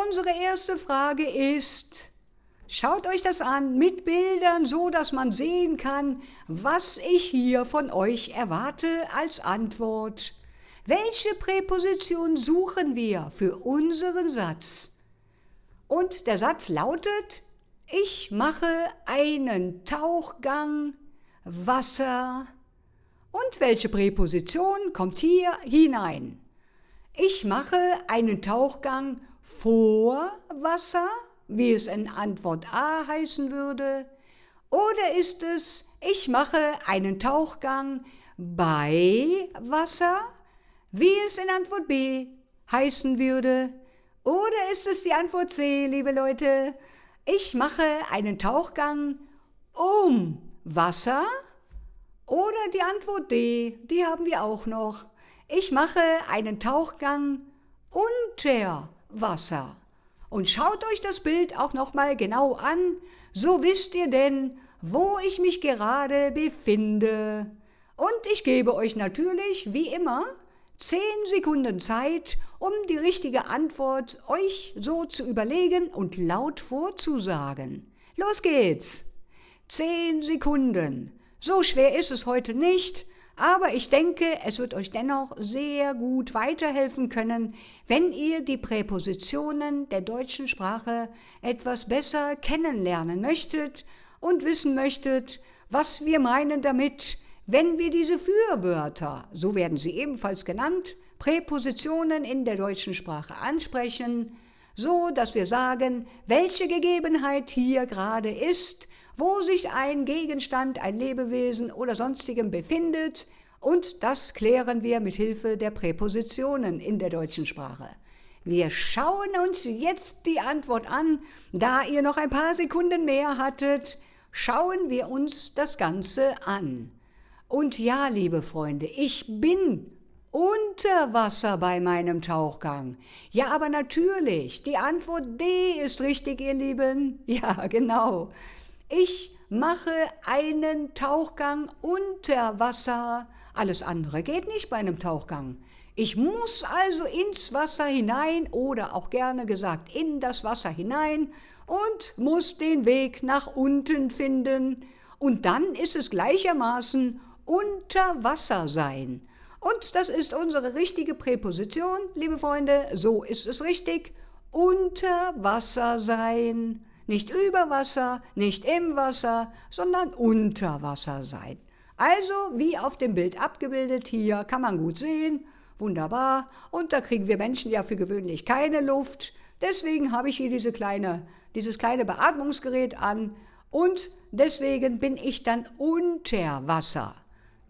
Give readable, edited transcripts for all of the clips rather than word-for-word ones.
unsere erste Frage ist, schaut euch das an mit Bildern, so dass man sehen kann, was ich hier von euch erwarte als Antwort. Welche Präposition suchen wir für unseren Satz? Und der Satz lautet, ich mache einen Tauchgang Wasser. Und welche Präposition kommt hier hinein? Ich mache einen Tauchgang vor Wasser, wie es in Antwort A heißen würde. Oder ist es, ich mache einen Tauchgang bei Wasser, wie es in Antwort B heißen würde? Oder ist es die Antwort C, liebe Leute? Ich mache einen Tauchgang um Wasser. Oder die Antwort D, die haben wir auch noch. Ich mache einen Tauchgang unter Wasser. Und schaut euch das Bild auch nochmal genau an, so wisst ihr denn, wo ich mich gerade befinde. Und ich gebe euch natürlich, wie immer, 10 Sekunden Zeit, um die richtige Antwort euch so zu überlegen und laut vorzusagen. Los geht's! 10 Sekunden. So schwer ist es heute nicht, aber ich denke, es wird euch dennoch sehr gut weiterhelfen können, wenn ihr die Präpositionen der deutschen Sprache etwas besser kennenlernen möchtet und wissen möchtet, was wir meinen damit, wenn wir diese Fürwörter, so werden sie ebenfalls genannt, Präpositionen in der deutschen Sprache ansprechen, so dass wir sagen, welche Gegebenheit hier gerade ist, wo sich ein Gegenstand, ein Lebewesen oder sonstigem befindet, und das klären wir mit Hilfe der Präpositionen in der deutschen Sprache. Wir schauen uns jetzt die Antwort an. Da ihr noch ein paar Sekunden mehr hattet, schauen wir uns das Ganze an. Und ja, liebe Freunde, ich bin unter Wasser bei meinem Tauchgang. Ja, aber natürlich, die Antwort D ist richtig, ihr Lieben. Ja, genau. Ich mache einen Tauchgang unter Wasser. Alles andere geht nicht bei einem Tauchgang. Ich muss also ins Wasser hinein oder auch gerne gesagt in das Wasser hinein und muss den Weg nach unten finden. Und dann ist es gleichermaßen unter Wasser sein. Und das ist unsere richtige Präposition, liebe Freunde. So ist es richtig. Unter Wasser sein. Nicht über Wasser, nicht im Wasser, sondern unter Wasser sein. Also, wie auf dem Bild abgebildet, hier kann man gut sehen, wunderbar. Und da kriegen wir Menschen ja für gewöhnlich keine Luft. Deswegen habe ich hier dieses kleine Beatmungsgerät an und deswegen bin ich dann unter Wasser.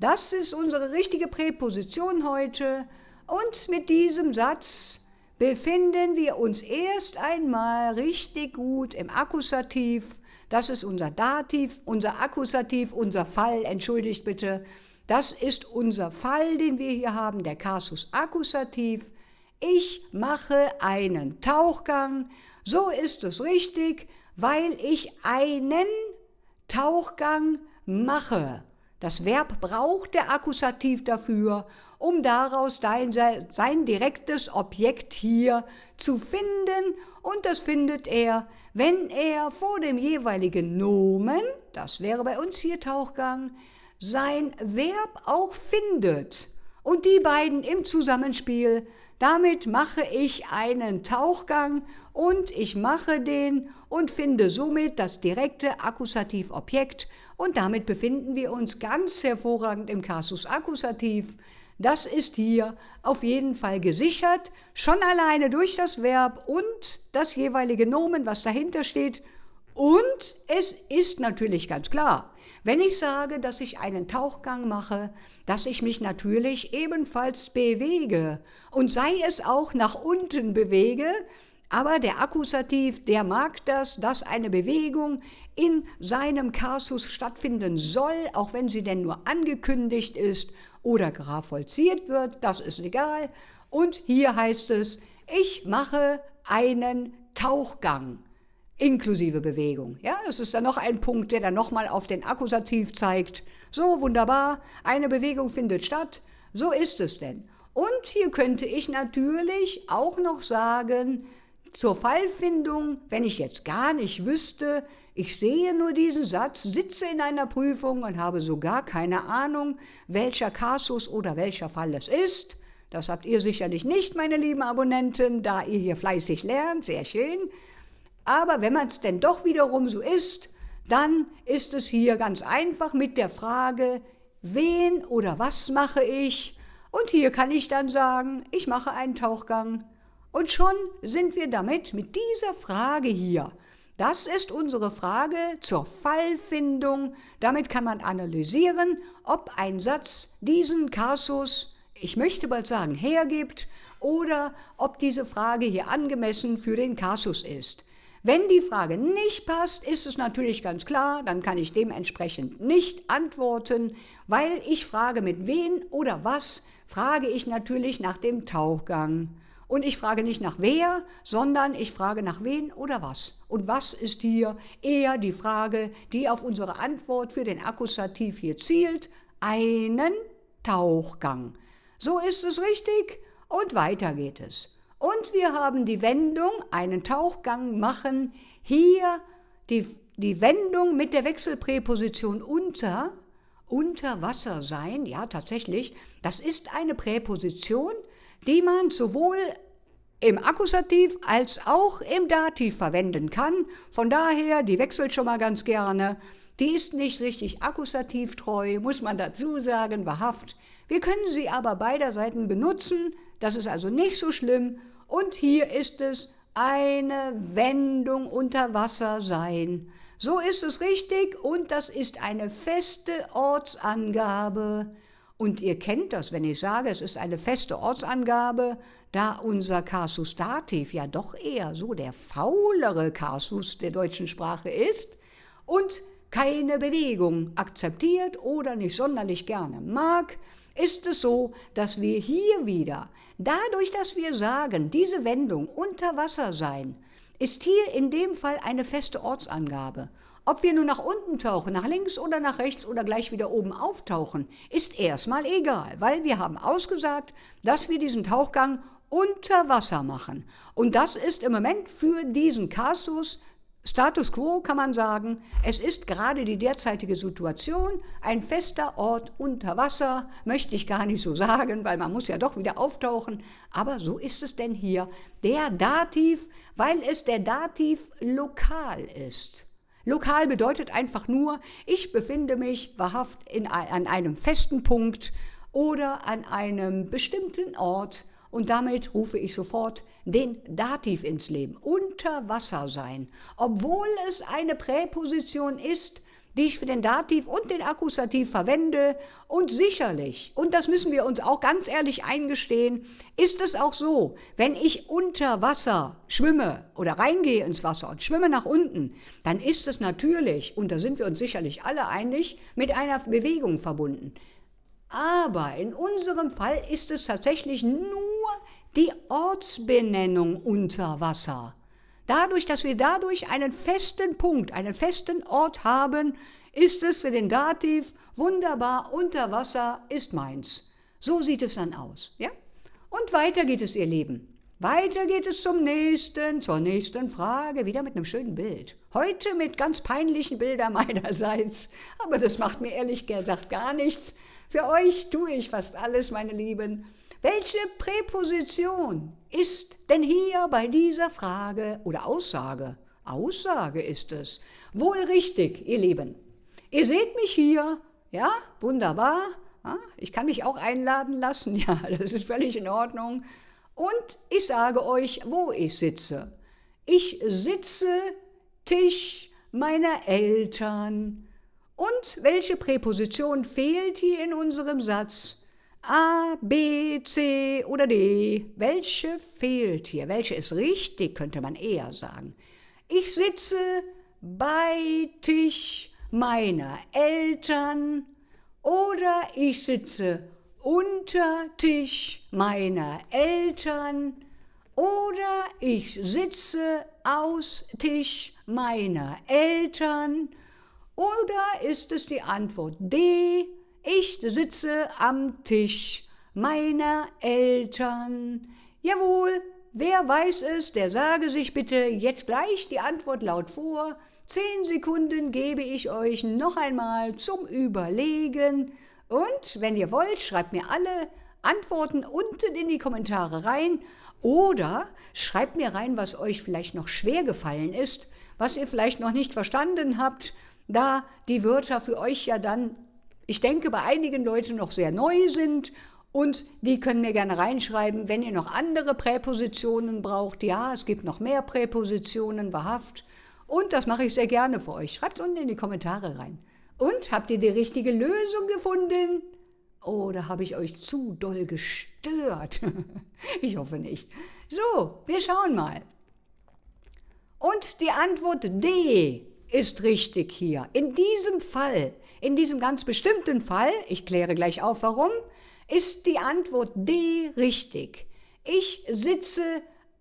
Das ist unsere richtige Präposition heute und mit diesem Satz befinden wir uns erst einmal richtig gut im Akkusativ. Das ist unser Dativ, unser Akkusativ, unser Fall, entschuldigt bitte. Das ist unser Fall, den wir hier haben, der Kasus Akkusativ. Ich mache einen Tauchgang. So ist es richtig, weil ich einen Tauchgang mache. Das Verb braucht der Akkusativ dafür, um daraus sein direktes Objekt hier zu finden. Und das findet er, wenn er vor dem jeweiligen Nomen, das wäre bei uns hier Tauchgang, sein Verb auch findet. Und die beiden im Zusammenspiel, damit mache ich einen Tauchgang und ich mache den und finde somit das direkte Akkusativobjekt und damit befinden wir uns ganz hervorragend im Kasus Akkusativ. Das ist hier auf jeden Fall gesichert, schon alleine durch das Verb und das jeweilige Nomen, was dahinter steht. Und es ist natürlich ganz klar, wenn ich sage, dass ich einen Tauchgang mache, dass ich mich natürlich ebenfalls bewege und sei es auch nach unten bewege, aber der Akkusativ, der mag das, dass eine Bewegung in seinem Kasus stattfinden soll, auch wenn sie denn nur angekündigt ist oder gar vollziert wird, das ist egal. Und hier heißt es, ich mache einen Tauchgang. Inklusive Bewegung. Ja, das ist dann noch ein Punkt, der dann nochmal auf den Akkusativ zeigt. So, wunderbar, eine Bewegung findet statt. So ist es denn. Und hier könnte ich natürlich auch noch sagen, zur Fallfindung, wenn ich jetzt gar nicht wüsste, ich sehe nur diesen Satz, sitze in einer Prüfung und habe so gar keine Ahnung, welcher Kasus oder welcher Fall es ist. Das habt ihr sicherlich nicht, meine lieben Abonnenten, da ihr hier fleißig lernt, sehr schön. Aber wenn man es denn doch wiederum so ist, dann ist es hier ganz einfach mit der Frage, wen oder was mache ich? Und hier kann ich dann sagen, ich mache einen Tauchgang. Und schon sind wir damit mit dieser Frage hier. Das ist unsere Frage zur Fallfindung. Damit kann man analysieren, ob ein Satz diesen Kasus, ich möchte bald sagen, hergibt oder ob diese Frage hier angemessen für den Kasus ist. Wenn die Frage nicht passt, ist es natürlich ganz klar, dann kann ich dementsprechend nicht antworten, weil ich frage mit wen oder was, frage ich natürlich nach dem Tauchgang. Und ich frage nicht nach wer, sondern ich frage nach wen oder was. Und was ist hier eher die Frage, die auf unsere Antwort für den Akkusativ hier zielt? Einen Tauchgang. So ist es richtig und weiter geht es. Und wir haben die Wendung, einen Tauchgang machen, hier die Wendung mit der Wechselpräposition unter Wasser sein, ja tatsächlich, das ist eine Präposition, die man sowohl im Akkusativ als auch im Dativ verwenden kann. Von daher, die wechselt schon mal ganz gerne. Die ist nicht richtig akkusativtreu, muss man dazu sagen, wahrhaft. Wir können sie aber beider Seiten benutzen, das ist also nicht so schlimm. Und hier ist es eine Wendung unter Wasser sein. So ist es richtig und das ist eine feste Ortsangabe. Und ihr kennt das, wenn ich sage, es ist eine feste Ortsangabe, da unser Kasus Dativ ja doch eher so der faulere Kasus der deutschen Sprache ist und keine Bewegung akzeptiert oder nicht sonderlich gerne mag, ist es so, dass wir hier wieder, dadurch, dass wir sagen, diese Wendung unter Wasser sein, ist hier in dem Fall eine feste Ortsangabe. Ob wir nun nach unten tauchen, nach links oder nach rechts oder gleich wieder oben auftauchen, ist erstmal egal, weil wir haben ausgesagt, dass wir diesen Tauchgang unter Wasser machen. Und das ist im Moment für diesen Kasus Status quo, kann man sagen. Es ist gerade die derzeitige Situation, ein fester Ort unter Wasser, möchte ich gar nicht so sagen, weil man muss ja doch wieder auftauchen. Aber so ist es denn hier, der Dativ, weil es der Dativ lokal ist. Lokal bedeutet einfach nur, ich befinde mich wahrhaft an einem festen Punkt oder an einem bestimmten Ort und damit rufe ich sofort den Dativ ins Leben. Unter Wasser sein, obwohl es eine Präposition ist, die ich für den Dativ und den Akkusativ verwende. Und sicherlich, und das müssen wir uns auch ganz ehrlich eingestehen, ist es auch so, wenn ich unter Wasser schwimme oder reingehe ins Wasser und schwimme nach unten, dann ist es natürlich, und da sind wir uns sicherlich alle einig, mit einer Bewegung verbunden. Aber in unserem Fall ist es tatsächlich nur die Ortsbenennung unter Wasser. Dadurch, dass wir dadurch einen festen Punkt, einen festen Ort haben, ist es für den Dativ wunderbar, unter Wasser ist meins. So sieht es dann aus. Ja? Und weiter geht es, ihr Lieben. Weiter geht es zur nächsten Frage, wieder mit einem schönen Bild. Heute mit ganz peinlichen Bildern meinerseits, aber das macht mir ehrlich gesagt gar nichts. Für euch tue ich fast alles, meine Lieben. Welche Präposition ist denn hier bei dieser Frage oder Aussage? Aussage ist es. Wohl richtig, ihr Lieben. Ihr seht mich hier, ja, wunderbar. Ja, ich kann mich auch einladen lassen, ja, das ist völlig in Ordnung. Und ich sage euch, wo ich sitze. Ich sitze Tisch meiner Eltern. Und welche Präposition fehlt hier in unserem Satz? A, B, C oder D. Welche fehlt hier? Welche ist richtig, könnte man eher sagen. Ich sitze bei Tisch meiner Eltern oder ich sitze unter Tisch meiner Eltern oder ich sitze aus Tisch meiner Eltern oder ist es die Antwort D? Ich sitze am Tisch meiner Eltern. Jawohl, wer weiß es, der sage sich bitte jetzt gleich die Antwort laut vor. 10 Sekunden gebe ich euch noch einmal zum Überlegen. Und wenn ihr wollt, schreibt mir alle Antworten unten in die Kommentare rein oder schreibt mir rein, was euch vielleicht noch schwer gefallen ist, was ihr vielleicht noch nicht verstanden habt, da die Wörter für euch ja dann, ich denke, bei einigen Leuten noch sehr neu sind. Und die können mir gerne reinschreiben, wenn ihr noch andere Präpositionen braucht. Ja, es gibt noch mehr Präpositionen, wahrhaft. Und das mache ich sehr gerne für euch. Schreibt es unten in die Kommentare rein. Und habt ihr die richtige Lösung gefunden? Oder habe ich euch zu doll gestört? Ich hoffe nicht. So, wir schauen mal. Und die Antwort D ist richtig hier. In diesem Fall, in diesem ganz bestimmten Fall, ich kläre gleich auf, warum, ist die Antwort D richtig. Ich sitze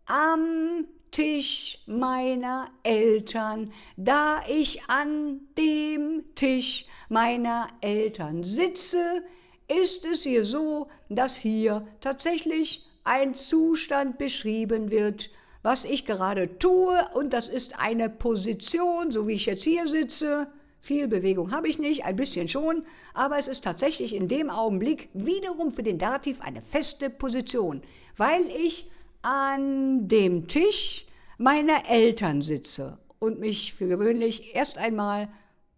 am Tisch meiner Eltern, da ich an dem Tisch meiner Eltern sitze, ist es hier so, dass hier tatsächlich ein Zustand beschrieben wird, was ich gerade tue, und das ist eine Position, so wie ich jetzt hier sitze. Viel Bewegung habe ich nicht, ein bisschen schon, aber es ist tatsächlich in dem Augenblick wiederum für den Dativ eine feste Position, weil ich an dem Tisch meiner Eltern sitze und mich für gewöhnlich erst einmal,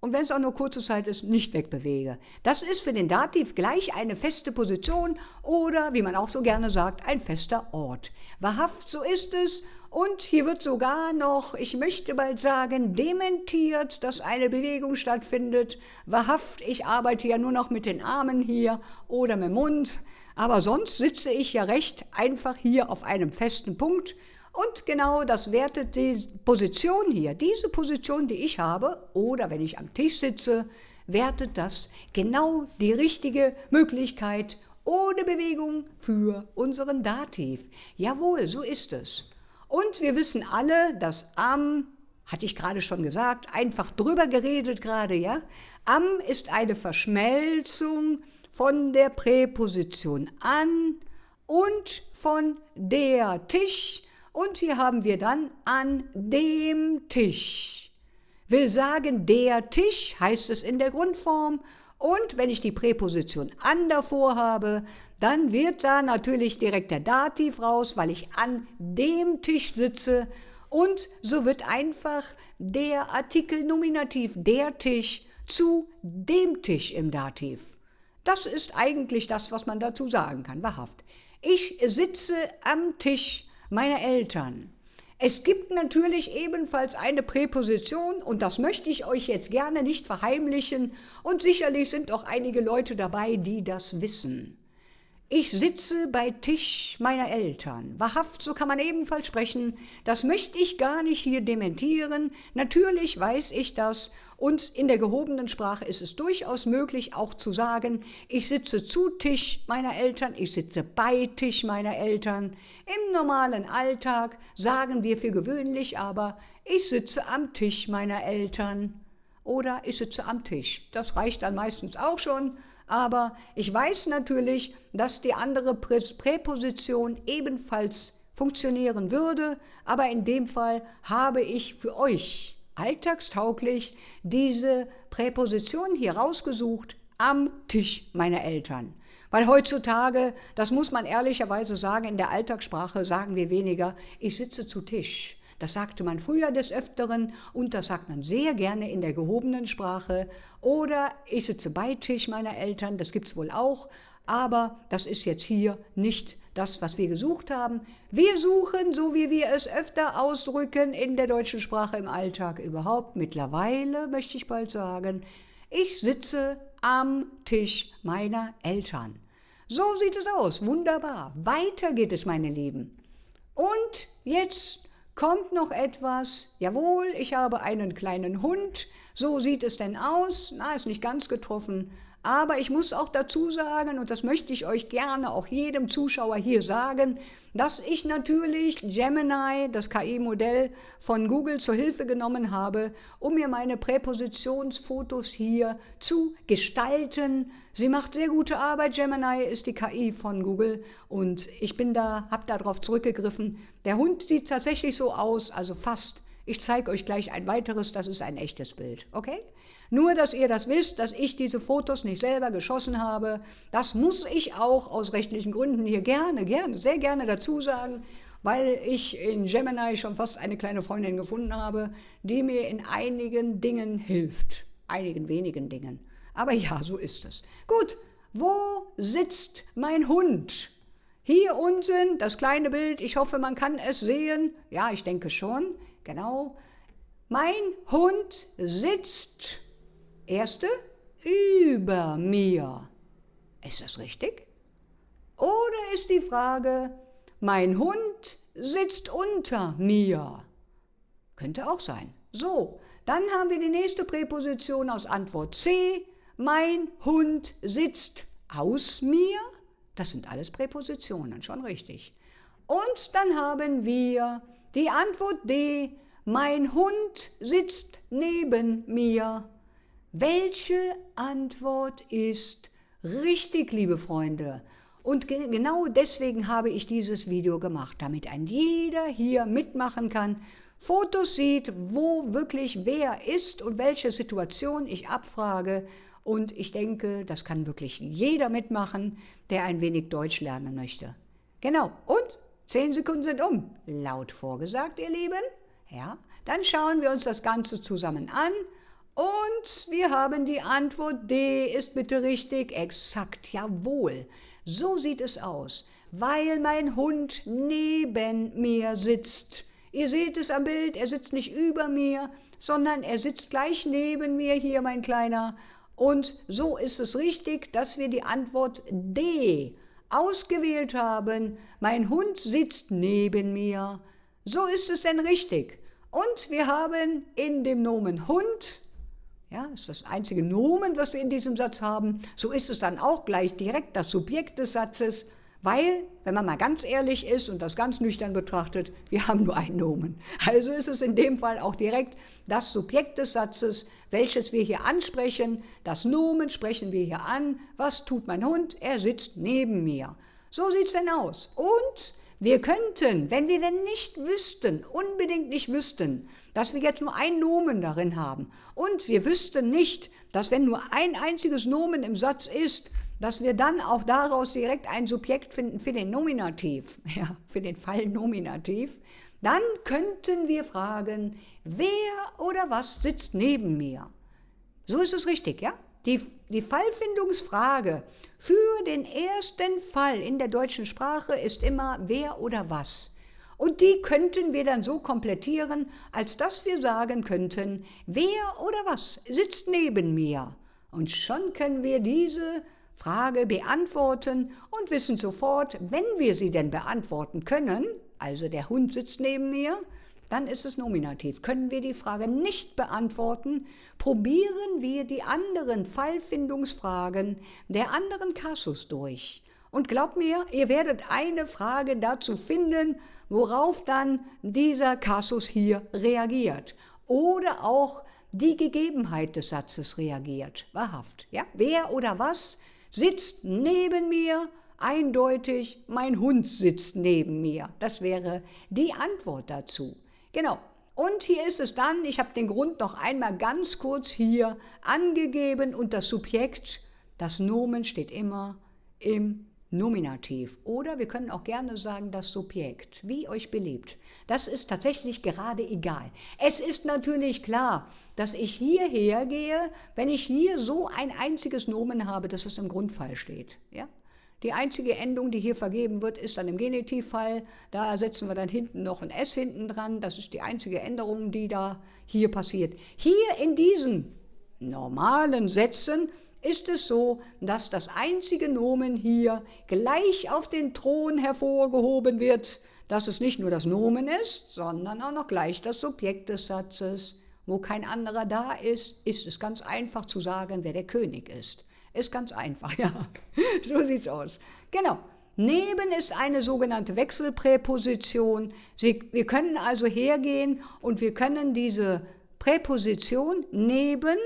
und wenn es auch nur kurze Zeit ist, nicht wegbewege. Das ist für den Dativ gleich eine feste Position oder, wie man auch so gerne sagt, ein fester Ort. Wahrhaft, so ist es. Und hier wird sogar noch, ich möchte bald sagen, dementiert, dass eine Bewegung stattfindet. Wahrhaft, ich arbeite ja nur noch mit den Armen hier oder mit dem Mund. Aber sonst sitze ich ja recht einfach hier auf einem festen Punkt. Und genau das wertet die Position hier, diese Position, die ich habe, oder wenn ich am Tisch sitze, wertet das genau die richtige Möglichkeit ohne Bewegung für unseren Dativ. Jawohl, so ist es. Und wir wissen alle, dass am, hatte ich gerade schon gesagt, einfach drüber geredet gerade, ja? Am ist eine Verschmelzung von der Präposition an und von der Tisch. Und hier haben wir dann an dem Tisch. Will sagen, der Tisch heißt es in der Grundform. Und wenn ich die Präposition an davor habe, dann wird da natürlich direkt der Dativ raus, weil ich an dem Tisch sitze. Und so wird einfach der Artikel Nominativ der Tisch zu dem Tisch im Dativ. Das ist eigentlich das, was man dazu sagen kann, wahrhaft. Ich sitze am Tisch meiner Eltern. Es gibt natürlich ebenfalls eine Präposition und das möchte ich euch jetzt gerne nicht verheimlichen und sicherlich sind auch einige Leute dabei, die das wissen. Ich sitze bei Tisch meiner Eltern. Wahrhaft, so kann man ebenfalls sprechen. Das möchte ich gar nicht hier dementieren. Natürlich weiß ich das und in der gehobenen Sprache ist es durchaus möglich auch zu sagen, ich sitze zu Tisch meiner Eltern, ich sitze bei Tisch meiner Eltern. Im normalen Alltag sagen wir für gewöhnlich aber, ich sitze am Tisch meiner Eltern oder ich sitze am Tisch. Das reicht dann meistens auch schon. Aber ich weiß natürlich, dass die andere Präposition ebenfalls funktionieren würde, aber in dem Fall habe ich für euch alltagstauglich diese Präposition hier rausgesucht am Tisch meiner Eltern. Weil heutzutage, das muss man ehrlicherweise sagen, in der Alltagssprache sagen wir weniger, ich sitze zu Tisch. Das sagte man früher des Öfteren und das sagt man sehr gerne in der gehobenen Sprache. Oder ich sitze bei Tisch meiner Eltern, das gibt es wohl auch, aber das ist jetzt hier nicht das, was wir gesucht haben. Wir suchen, so wie wir es öfter ausdrücken in der deutschen Sprache im Alltag überhaupt, mittlerweile möchte ich bald sagen, ich sitze am Tisch meiner Eltern. So sieht es aus, wunderbar. Weiter geht es, meine Lieben. Und jetzt kommt noch etwas. Jawohl, ich habe einen kleinen Hund. So sieht es denn aus. Na, ist nicht ganz getroffen, Aber ich muss auch dazu sagen, und das möchte ich euch gerne auch jedem Zuschauer hier sagen, dass ich natürlich Gemini, das KI-Modell von Google, zur Hilfe genommen habe, um mir meine Präpositionsfotos hier zu gestalten. Sie macht sehr gute Arbeit. Gemini ist die KI von Google und ich habe darauf zurückgegriffen. Der Hund sieht tatsächlich so aus, also fast. Ich zeige euch gleich ein weiteres, das ist ein echtes Bild, okay? Nur, dass ihr das wisst, dass ich diese Fotos nicht selber geschossen habe, das muss ich auch aus rechtlichen Gründen hier sehr gerne dazu sagen, weil ich in Gemini schon fast eine kleine Freundin gefunden habe, die mir in einigen Dingen hilft. Einigen wenigen Dingen. Aber ja, so ist es. Gut, wo sitzt mein Hund? Hier unten, das kleine Bild, ich hoffe, man kann es sehen. Ja, ich denke schon, genau. Mein Hund sitzt, erste, über mir. Ist das richtig? Oder ist die Frage, mein Hund sitzt unter mir? Könnte auch sein. So, dann haben wir die nächste Präposition aus Antwort C. Mein Hund sitzt aus mir. Das sind alles Präpositionen, schon richtig. Und dann haben wir die Antwort D. Mein Hund sitzt neben mir. Welche Antwort ist richtig, liebe Freunde? Und genau deswegen habe ich dieses Video gemacht, damit ein jeder hier mitmachen kann, Fotos sieht, wo wirklich wer ist und welche Situation ich abfrage. Und ich denke, das kann wirklich jeder mitmachen, der ein wenig Deutsch lernen möchte. Genau, und 10 Sekunden sind um. Laut vorgesagt, ihr Lieben. Ja, dann schauen wir uns das Ganze zusammen an. Und wir haben die Antwort D. Ist bitte richtig? Exakt, jawohl. So sieht es aus, weil mein Hund neben mir sitzt. Ihr seht es am Bild, er sitzt nicht über mir, sondern er sitzt gleich neben mir hier, mein Kleiner. Und so ist es richtig, dass wir die Antwort D ausgewählt haben. Mein Hund sitzt neben mir. So ist es denn richtig. Und wir haben in dem Nomen Hund, ja, ist das einzige Nomen, was wir in diesem Satz haben, so ist es dann auch gleich direkt das Subjekt des Satzes, weil, wenn man mal ganz ehrlich ist und das ganz nüchtern betrachtet, wir haben nur ein Nomen. Also ist es in dem Fall auch direkt das Subjekt des Satzes, welches wir hier ansprechen. Das Nomen sprechen wir hier an. Was tut mein Hund? Er sitzt neben mir. So sieht es denn aus. Und wir könnten, wenn wir denn nicht wüssten, unbedingt nicht wüssten, dass wir jetzt nur ein Nomen darin haben und wir wüssten nicht, dass wenn nur ein einziges Nomen im Satz ist, dass wir dann auch daraus direkt ein Subjekt finden für den Nominativ, ja, für den Fall Nominativ, dann könnten wir fragen, wer oder was sitzt neben mir? So ist es richtig, ja? Die Fallfindungsfrage für den ersten Fall in der deutschen Sprache ist immer wer oder was. Und die könnten wir dann so komplettieren, als dass wir sagen könnten, wer oder was sitzt neben mir? Und schon können wir diese Frage beantworten und wissen sofort, wenn wir sie denn beantworten können, also der Hund sitzt neben mir, dann ist es Nominativ. Können wir die Frage nicht beantworten, probieren wir die anderen Fallfindungsfragen der anderen Kasus durch. Und glaubt mir, ihr werdet eine Frage dazu finden, worauf dann dieser Kasus hier reagiert. Oder auch die Gegebenheit des Satzes reagiert. Wahrhaft. Ja? Wer oder was sitzt neben mir? Eindeutig, mein Hund sitzt neben mir. Das wäre die Antwort dazu. Genau. Und hier ist es dann, ich habe den Grund noch einmal ganz kurz hier angegeben und das Subjekt, das Nomen steht immer im Nominativ. Oder wir können auch gerne sagen das Subjekt, wie euch beliebt. Das ist tatsächlich gerade egal. Es ist natürlich klar, dass ich hierher gehe, wenn ich hier so ein einziges Nomen habe, dass es im Grundfall steht. Ja? Die einzige Endung, die hier vergeben wird, ist dann im Genitivfall. Da setzen wir dann hinten noch ein S hinten dran. Das ist die einzige Änderung, die da hier passiert. Hier in diesen normalen Sätzen ist es so, dass das einzige Nomen hier gleich auf den Thron hervorgehoben wird, dass es nicht nur das Nomen ist, sondern auch noch gleich das Subjekt des Satzes. Wo kein anderer da ist, ist es ganz einfach zu sagen, wer der König ist. ist ganz einfach, ja. So sieht's aus. Genau. Neben ist eine sogenannte Wechselpräposition. Wir können also hergehen und wir können diese Präposition neben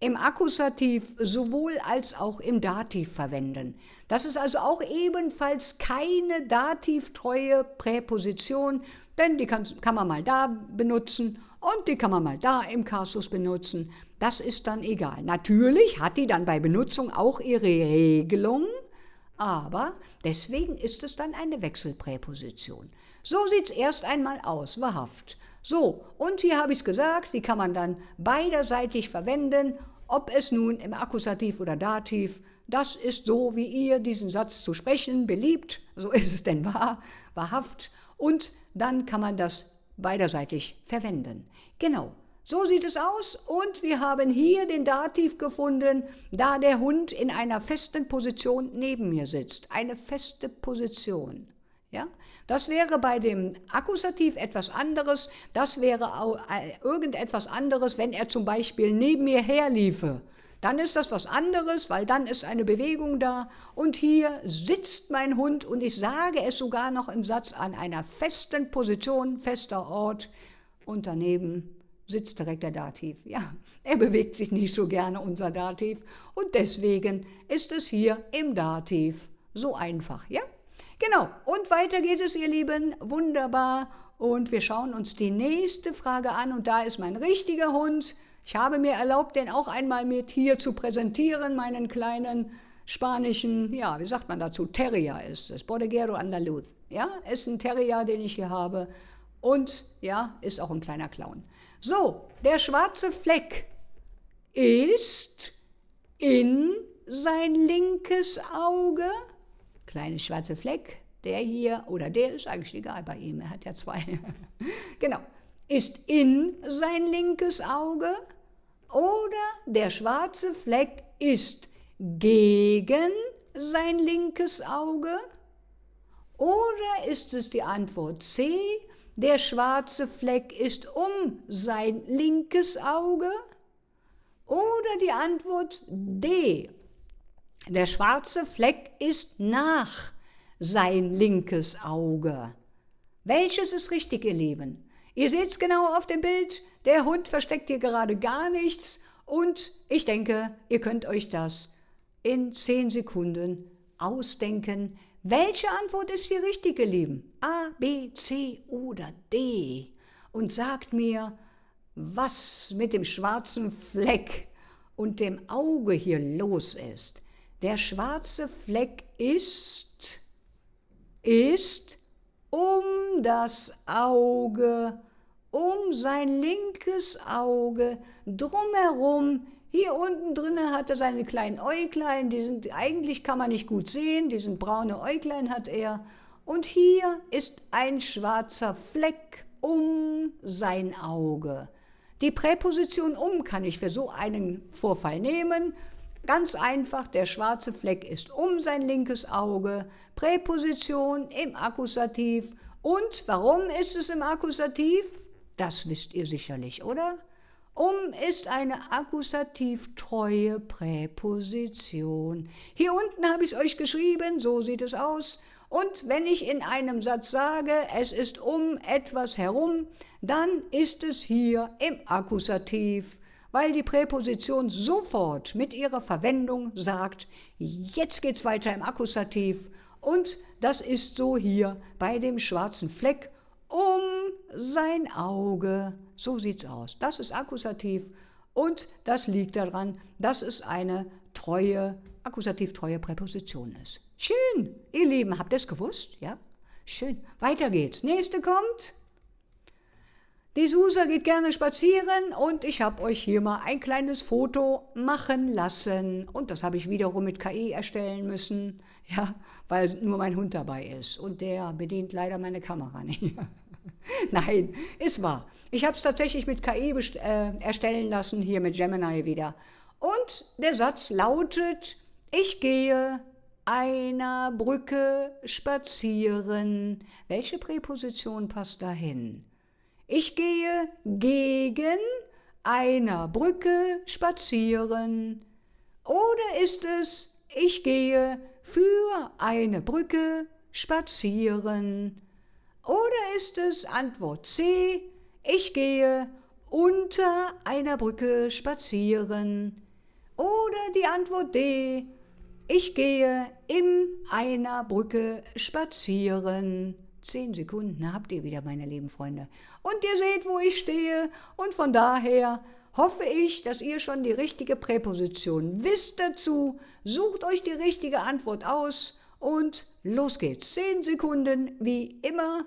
im Akkusativ sowohl als auch im Dativ verwenden. Das ist also auch ebenfalls keine dativtreue Präposition, denn die kann man mal da benutzen und die kann man mal da im Kasus benutzen. Das ist dann egal. Natürlich hat die dann bei Benutzung auch ihre Regelung, aber deswegen ist es dann eine Wechselpräposition. So sieht es erst einmal aus, wahrhaft. So, und hier habe ich es gesagt, die kann man dann beiderseitig verwenden, ob es nun im Akkusativ oder Dativ, das ist so, wie ihr diesen Satz zu sprechen beliebt, so ist es denn wahr, wahrhaft, und dann kann man das beiderseitig verwenden. Genau. So sieht es aus und wir haben hier den Dativ gefunden, da der Hund in einer festen Position neben mir sitzt. Eine feste Position. Ja? Das wäre bei dem Akkusativ etwas anderes. Das wäre auch irgendetwas anderes, wenn er zum Beispiel neben mir herliefe. Dann ist das was anderes, weil dann ist eine Bewegung da und hier sitzt mein Hund und ich sage es sogar noch im Satz an einer festen Position, fester Ort und daneben sitzt direkt der Dativ. Ja, er bewegt sich nicht so gerne, unser Dativ. Und deswegen ist es hier im Dativ so einfach, ja? Genau, und weiter geht es, ihr Lieben. Wunderbar. Und wir schauen uns die nächste Frage an. Und da ist mein richtiger Hund. Ich habe mir erlaubt, den auch einmal mit hier zu präsentieren, meinen kleinen spanischen, ja, wie sagt man dazu, Terrier ist es, Bodeguero Andaluz. Ja, ist ein Terrier, den ich hier habe. Und ja, ist auch ein kleiner Clown. So, der schwarze Fleck ist in sein linkes Auge. Kleine schwarze Fleck, der hier, oder der ist eigentlich egal bei ihm, er hat ja zwei. Genau, ist in sein linkes Auge oder der schwarze Fleck ist gegen sein linkes Auge oder ist es die Antwort C? Der schwarze Fleck ist um sein linkes Auge? Oder die Antwort D. Der schwarze Fleck ist nach sein linkes Auge. Welches ist richtig, ihr Lieben? Ihr seht es genau auf dem Bild. Der Hund versteckt hier gerade gar nichts. Und ich denke, ihr könnt euch das in 10 Sekunden ausdenken. Welche Antwort ist hier richtig, ihr Lieben? A, B, C oder D? Und sagt mir, was mit dem schwarzen Fleck und dem Auge hier los ist. Der schwarze Fleck ist um das Auge, um sein linkes Auge, drumherum. Hier unten drinnen hat er seine kleinen Äuglein, eigentlich kann man nicht gut sehen, die sind braune Äuglein hat er. Und hier ist ein schwarzer Fleck um sein Auge. Die Präposition um kann ich für so einen Vorfall nehmen. Ganz einfach, der schwarze Fleck ist um sein linkes Auge. Präposition im Akkusativ. Und warum ist es im Akkusativ? Das wisst ihr sicherlich, oder? Um ist eine akkusativtreue Präposition. Hier unten habe ich es euch geschrieben, so sieht es aus. Und wenn ich in einem Satz sage, es ist um etwas herum, dann ist es hier im Akkusativ, weil die Präposition sofort mit ihrer Verwendung sagt, jetzt geht's weiter im Akkusativ. Und das ist so hier bei dem schwarzen Fleck um sein Auge. So sieht's aus. Das ist Akkusativ und das liegt daran, dass es eine akkusativtreue Präposition ist. Schön, ihr Lieben, habt ihr es gewusst? Ja? Schön. Weiter geht's. Nächste kommt. Die Susa geht gerne spazieren und ich habe euch hier mal ein kleines Foto machen lassen. Und das habe ich wiederum mit KI erstellen müssen, ja, weil nur mein Hund dabei ist. Und der bedient leider meine Kamera nicht. Nein, ist wahr. Ich habe es tatsächlich mit KI erstellen lassen, hier mit Gemini wieder. Und der Satz lautet, ich gehe einer Brücke spazieren. Welche Präposition passt dahin? Ich gehe gegen einer Brücke spazieren. Oder ist es, ich gehe für eine Brücke spazieren? Oder ist es Antwort C, ich gehe unter einer Brücke spazieren? Oder die Antwort D, ich gehe in einer Brücke spazieren? 10 Sekunden habt ihr wieder, meine lieben Freunde. Und ihr seht, wo ich stehe. Und von daher hoffe ich, dass ihr schon die richtige Präposition wisst dazu. Sucht euch die richtige Antwort aus und los geht's. 10 Sekunden wie immer.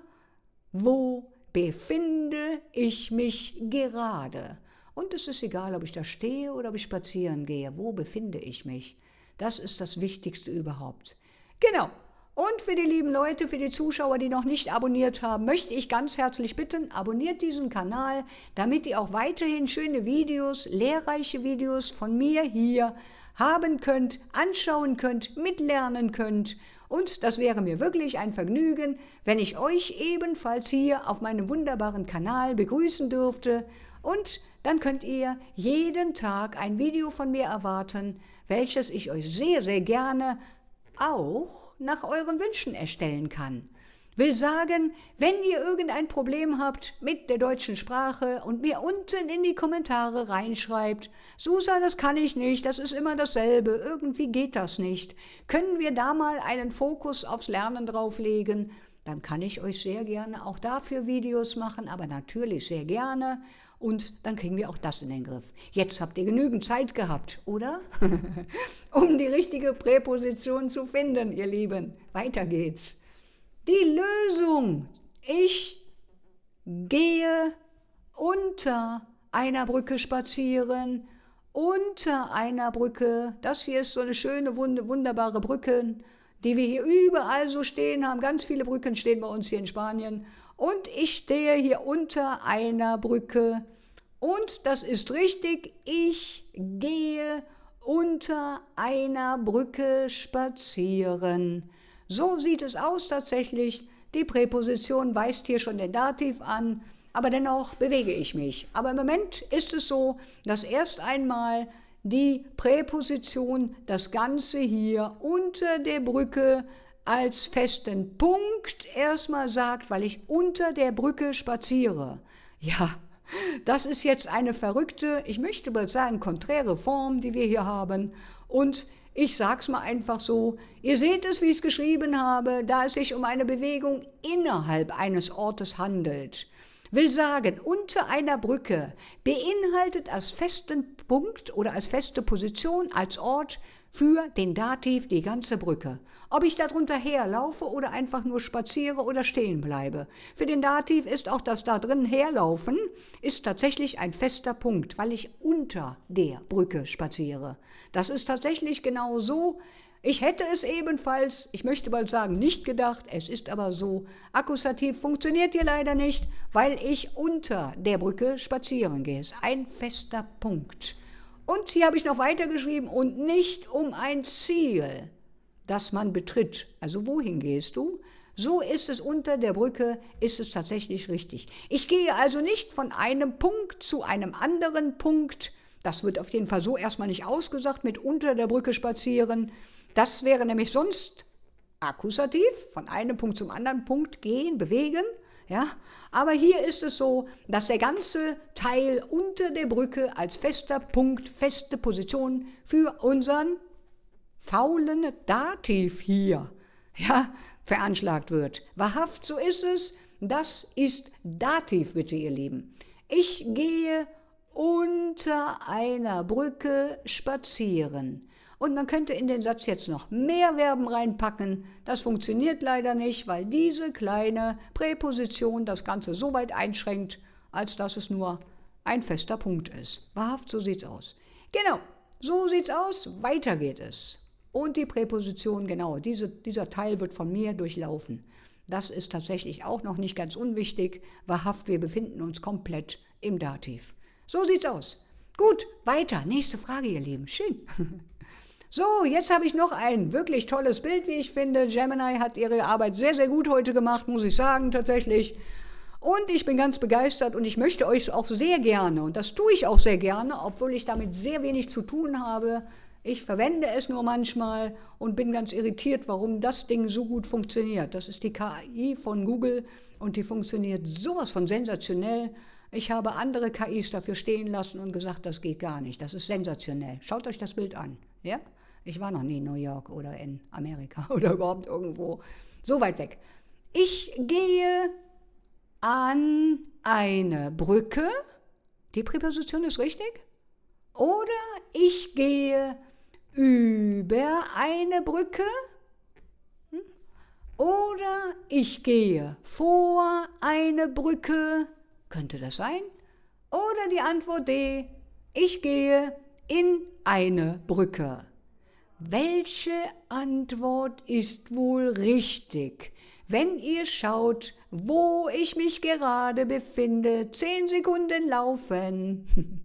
Wo befinde ich mich gerade? Und es ist egal, ob ich da stehe oder ob ich spazieren gehe. Wo befinde ich mich? Das ist das Wichtigste überhaupt. Genau. Und für die lieben Leute, für die Zuschauer, die noch nicht abonniert haben, möchte ich ganz herzlich bitten, abonniert diesen Kanal, damit ihr auch weiterhin schöne Videos, lehrreiche Videos von mir hier haben könnt, anschauen könnt, mitlernen könnt. Und das wäre mir wirklich ein Vergnügen, wenn ich euch ebenfalls hier auf meinem wunderbaren Kanal begrüßen dürfte. Und dann könnt ihr jeden Tag ein Video von mir erwarten, welches ich euch sehr, sehr gerne auch nach euren Wünschen erstellen kann. Will sagen, wenn ihr irgendein Problem habt mit der deutschen Sprache und mir unten in die Kommentare reinschreibt, Susa, das kann ich nicht, das ist immer dasselbe, irgendwie geht das nicht. Können wir da mal einen Fokus aufs Lernen drauflegen? Dann kann ich euch sehr gerne auch dafür Videos machen, aber natürlich sehr gerne. Und dann kriegen wir auch das in den Griff. Jetzt habt ihr genügend Zeit gehabt, oder? Um die richtige Präposition zu finden, ihr Lieben. Weiter geht's. Die Lösung. Ich gehe unter einer Brücke spazieren. Unter einer Brücke. Das hier ist so eine schöne, wunderbare Brücke, die wir hier überall so stehen haben. Ganz viele Brücken stehen bei uns hier in Spanien. Und ich stehe hier unter einer Brücke. Und das ist richtig, ich gehe unter einer Brücke spazieren. So sieht es aus tatsächlich. Die Präposition weist hier schon den Dativ an, aber dennoch bewege ich mich. Aber im Moment ist es so, dass erst einmal die Präposition das Ganze hier unter der Brücke als festen Punkt erstmal sagt, weil ich unter der Brücke spaziere. Ja, das ist jetzt eine verrückte, ich möchte mal sagen, konträre Form, die wir hier haben. Und ich sag's mal einfach so, ihr seht es, wie ich es geschrieben habe, da es sich um eine Bewegung innerhalb eines Ortes handelt. Will sagen, unter einer Brücke beinhaltet als festen Punkt oder als feste Position, als Ort für den Dativ die ganze Brücke. Ob ich darunter herlaufe oder einfach nur spaziere oder stehen bleibe. Für den Dativ ist auch das da drin herlaufen, ist tatsächlich ein fester Punkt, weil ich unter der Brücke spaziere. Das ist tatsächlich genau so. Ich hätte es ebenfalls, ich möchte bald sagen, nicht gedacht, es ist aber so. Akkusativ funktioniert hier leider nicht, weil ich unter der Brücke spazieren gehe. Es ist ein fester Punkt. Und hier habe ich noch weitergeschrieben, und nicht um ein Ziel, das man betritt. Also wohin gehst du? So ist es unter der Brücke, ist es tatsächlich richtig. Ich gehe also nicht von einem Punkt zu einem anderen Punkt. Das wird auf jeden Fall so erstmal nicht ausgesagt mit unter der Brücke spazieren. Das wäre nämlich sonst Akkusativ, von einem Punkt zum anderen Punkt gehen, bewegen. Ja, aber hier ist es so, dass der ganze Teil unter der Brücke als fester Punkt, feste Position für unseren faulen Dativ hier, ja, veranschlagt wird. Wahrhaft, so ist es. Das ist Dativ, bitte, ihr Lieben. Ich gehe unter einer Brücke spazieren. Und man könnte in den Satz jetzt noch mehr Verben reinpacken. Das funktioniert leider nicht, weil diese kleine Präposition das Ganze so weit einschränkt, als dass es nur ein fester Punkt ist. Wahrhaft, so sieht's aus. Genau, so sieht's aus, weiter geht es. Und die Präposition, genau, dieser Teil wird von mir durchlaufen. Das ist tatsächlich auch noch nicht ganz unwichtig. Wahrhaft, wir befinden uns komplett im Dativ. So sieht's aus. Gut, weiter. Nächste Frage, ihr Lieben. Schön. So, jetzt habe ich noch ein wirklich tolles Bild, wie ich finde. Gemini hat ihre Arbeit sehr, sehr gut heute gemacht, muss ich sagen, tatsächlich. Und ich bin ganz begeistert und ich möchte euch auch sehr gerne, und das tue ich auch sehr gerne, obwohl ich damit sehr wenig zu tun habe, Ich verwende es nur manchmal und bin ganz irritiert, warum das Ding so gut funktioniert. Das ist die KI von Google und die funktioniert sowas von sensationell. Ich habe andere KIs dafür stehen lassen und gesagt, das geht gar nicht. Das ist sensationell. Schaut euch das Bild an. Ja? Ich war noch nie in New York oder in Amerika oder überhaupt irgendwo so weit weg. Ich gehe an eine Brücke. Die Präposition ist richtig. Oder ich gehe über eine Brücke. Oder ich gehe vor eine Brücke. Könnte das sein? Oder die Antwort D. Ich gehe in eine Brücke. Welche Antwort ist wohl richtig? Wenn ihr schaut, wo ich mich gerade befinde, 10 Sekunden laufen.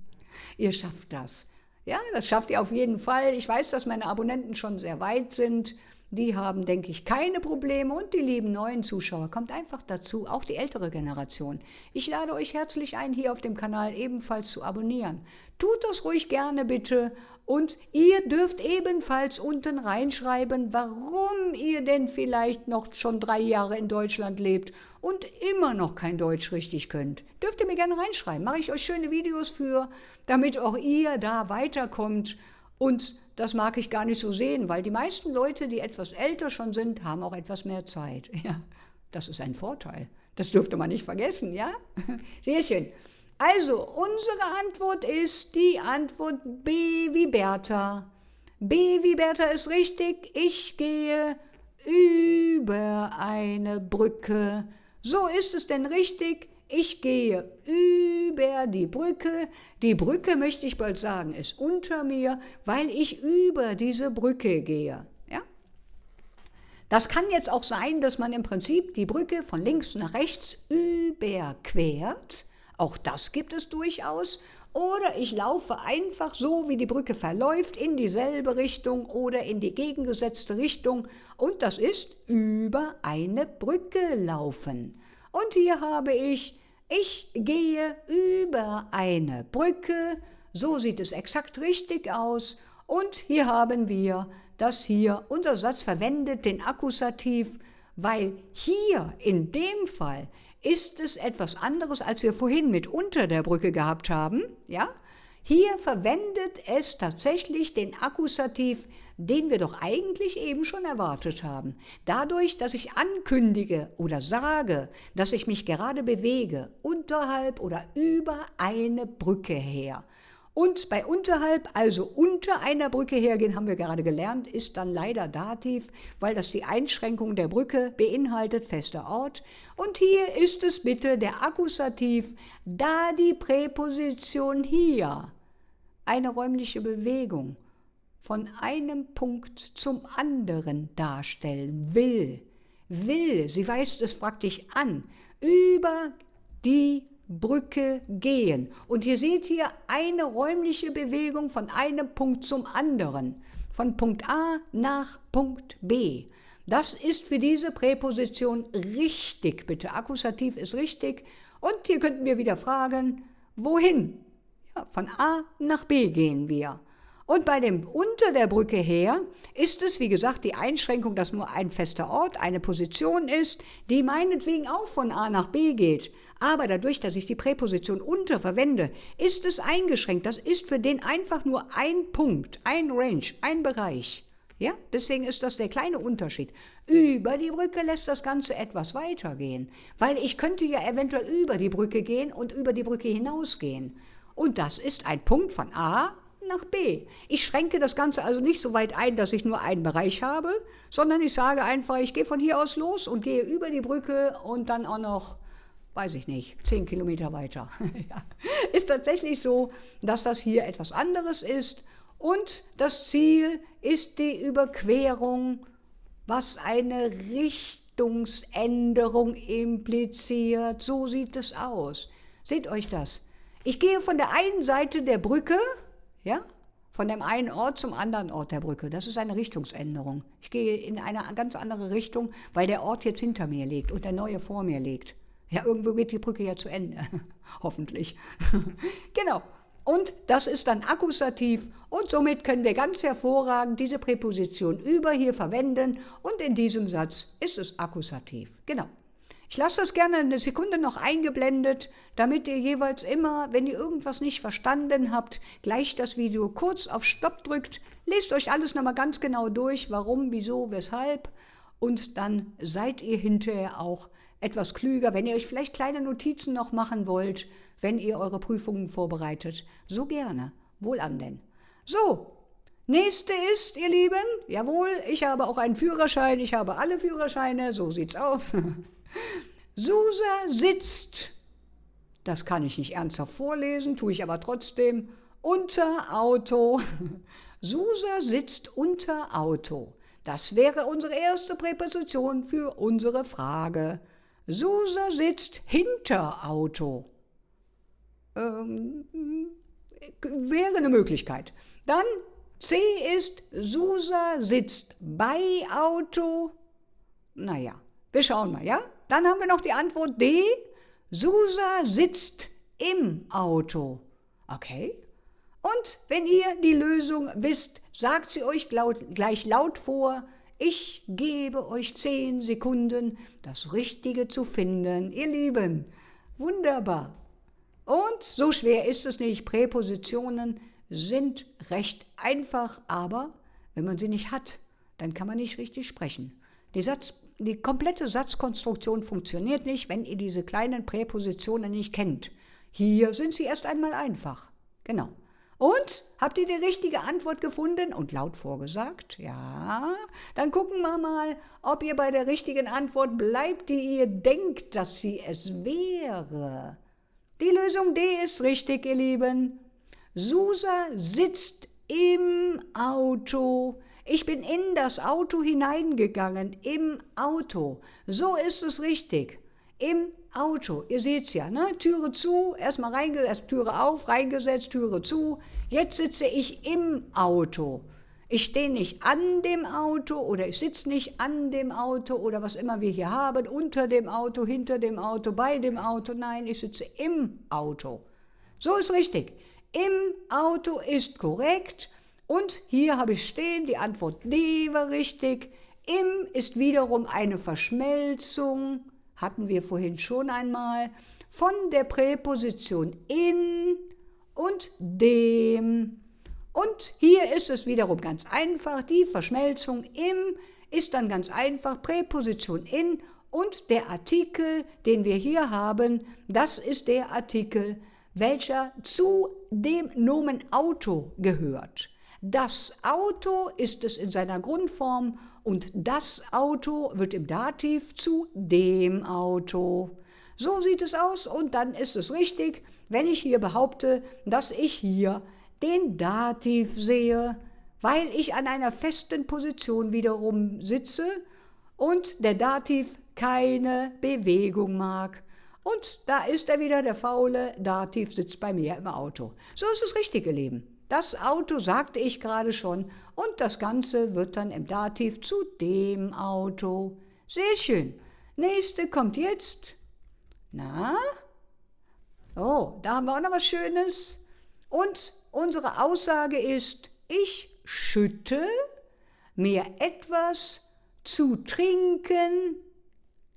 Ihr schafft das. Ja, das schafft ihr auf jeden Fall. Ich weiß, dass meine Abonnenten schon sehr weit sind. Die haben, denke ich, keine Probleme. Und die lieben neuen Zuschauer, kommt einfach dazu, auch die ältere Generation. Ich lade euch herzlich ein, hier auf dem Kanal ebenfalls zu abonnieren. Tut das ruhig gerne bitte. Und ihr dürft ebenfalls unten reinschreiben, warum ihr denn vielleicht noch schon 3 Jahre in Deutschland lebt und immer noch kein Deutsch richtig könnt. Dürft ihr mir gerne reinschreiben. Mache ich euch schöne Videos für, damit auch ihr da weiterkommt. Und das mag ich gar nicht so sehen, weil die meisten Leute, die etwas älter schon sind, haben auch etwas mehr Zeit. Ja, das ist ein Vorteil. Das dürfte man nicht vergessen, ja? Sehr schön. Also, unsere Antwort ist die Antwort B wie Bertha. B wie Bertha ist richtig. Ich gehe über eine Brücke. So ist es denn richtig. Ich gehe über die Brücke. Die Brücke, möchte ich bald sagen, ist unter mir, weil ich über diese Brücke gehe. Ja? Das kann jetzt auch sein, dass man im Prinzip die Brücke von links nach rechts überquert. Auch das gibt es durchaus. Oder ich laufe einfach so, wie die Brücke verläuft, in dieselbe Richtung oder in die gegengesetzte Richtung. Und das ist über eine Brücke laufen. Und hier habe ich gehe über eine Brücke. So sieht es exakt richtig aus. Und hier haben wir, dass hier unser Satz verwendet den Akkusativ, weil hier in dem Fall ist es etwas anderes, als wir vorhin mit unter der Brücke gehabt haben. Ja? Hier verwendet es tatsächlich den Akkusativ, den wir doch eigentlich eben schon erwartet haben. Dadurch, dass ich ankündige oder sage, dass ich mich gerade bewege, unterhalb oder über eine Brücke her. Und bei unterhalb, also unter einer Brücke hergehen, haben wir gerade gelernt, ist dann leider Dativ, weil das die Einschränkung der Brücke beinhaltet, fester Ort. Und hier ist es bitte der Akkusativ, da die Präposition hier eine räumliche Bewegung von einem Punkt zum anderen darstellen will. Sie weist es praktisch an, über die Brücke gehen. Und hier seht ihr eine räumliche Bewegung von einem Punkt zum anderen, von Punkt A nach Punkt B. Das ist für diese Präposition richtig, bitte. Akkusativ ist richtig. Und hier könnten wir wieder fragen, wohin? Ja, von A nach B gehen wir. Und bei dem unter der Brücke her ist es, wie gesagt, die Einschränkung, dass nur ein fester Ort, eine Position ist, die meinetwegen auch von A nach B geht. Aber dadurch, dass ich die Präposition unter verwende, ist es eingeschränkt. Das ist für den einfach nur ein Punkt, ein Range, ein Bereich. Ja, deswegen ist das der kleine Unterschied. Über die Brücke lässt das Ganze etwas weitergehen, weil ich könnte ja eventuell über die Brücke gehen und über die Brücke hinausgehen. Und das ist ein Punkt von A nach B. Ich schränke das Ganze also nicht so weit ein, dass ich nur einen Bereich habe, sondern ich sage einfach, ich gehe von hier aus los und gehe über die Brücke und dann auch noch, weiß ich nicht, 10 Kilometer weiter. Ja. Ist tatsächlich so, dass das hier etwas anderes ist und das Ziel ist die Überquerung, was eine Richtungsänderung impliziert. So sieht es aus. Seht euch das. Ich gehe von der einen Seite der Brücke, ja, von dem einen Ort zum anderen Ort der Brücke. Das ist eine Richtungsänderung. Ich gehe in eine ganz andere Richtung, weil der Ort jetzt hinter mir liegt und der neue vor mir liegt. Ja, irgendwo geht die Brücke ja zu Ende. Hoffentlich. Genau. Und das ist dann Akkusativ und somit können wir ganz hervorragend diese Präposition über hier verwenden und in diesem Satz ist es Akkusativ. Genau. Ich lasse das gerne eine Sekunde noch eingeblendet, damit ihr jeweils immer, wenn ihr irgendwas nicht verstanden habt, gleich das Video kurz auf Stopp drückt. Lest euch alles nochmal ganz genau durch, warum, wieso, weshalb. Und dann seid ihr hinterher auch etwas klüger, wenn ihr euch vielleicht kleine Notizen noch machen wollt, wenn ihr eure Prüfungen vorbereitet. So gerne. Wohlan denn. So, nächste ist, ihr Lieben, jawohl, ich habe auch einen Führerschein, ich habe alle Führerscheine, so sieht's aus. Susa sitzt, das kann ich nicht ernsthaft vorlesen, tue ich aber trotzdem, unter Auto. Susa sitzt unter Auto. Das wäre unsere erste Präposition für unsere Frage. Susa sitzt hinter Auto. Wäre eine Möglichkeit. Dann C ist, Susa sitzt bei Auto. Naja, wir schauen mal, ja? Dann haben wir noch die Antwort D. Susa sitzt im Auto. Okay. Und wenn ihr die Lösung wisst, sagt sie euch gleich laut vor. Ich gebe euch 10 Sekunden, das Richtige zu finden. Ihr Lieben, wunderbar. Und so schwer ist es nicht. Präpositionen sind recht einfach, aber wenn man sie nicht hat, dann kann man nicht richtig sprechen. Die komplette Satzkonstruktion funktioniert nicht, wenn ihr diese kleinen Präpositionen nicht kennt. Hier sind sie erst einmal einfach. Genau. Und, habt ihr die richtige Antwort gefunden und laut vorgesagt? Ja, dann gucken wir mal, ob ihr bei der richtigen Antwort bleibt, die ihr denkt, dass sie es wäre. Die Lösung D ist richtig, ihr Lieben. Susa sitzt im Auto. Ich bin in das Auto hineingegangen, im Auto. So ist es richtig. Im Auto. Ihr seht's ja, ne? Türe zu, erstmal reingesetzt, Türe auf, reingesetzt, Türe zu. Jetzt sitze ich im Auto. Ich stehe nicht an dem Auto oder ich sitze nicht an dem Auto oder was immer wir hier haben, unter dem Auto, hinter dem Auto, bei dem Auto. Nein, ich sitze im Auto. So ist richtig. Im Auto ist korrekt. Und hier habe ich stehen, die Antwort D war richtig. Im ist wiederum eine Verschmelzung, hatten wir vorhin schon einmal, von der Präposition in und dem. Und hier ist es wiederum ganz einfach, die Verschmelzung im ist dann ganz einfach, Präposition in und der Artikel, den wir hier haben, das ist der Artikel, welcher zu dem Nomen Auto gehört. Das Auto ist es in seiner Grundform und das Auto wird im Dativ zu dem Auto. So sieht es aus und dann ist es richtig, wenn ich hier behaupte, dass ich hier den Dativ sehe, weil ich an einer festen Position wiederum sitze und der Dativ keine Bewegung mag. Und da ist er wieder, der faule Dativ sitzt bei mir im Auto. So ist es richtig, ihr Lieben. Das Auto sagte ich gerade schon und das Ganze wird dann im Dativ zu dem Auto. Sehr schön. Nächste kommt jetzt. Na? Oh, da haben wir auch noch was Schönes. Und unsere Aussage ist, ich schütte mir etwas zu trinken,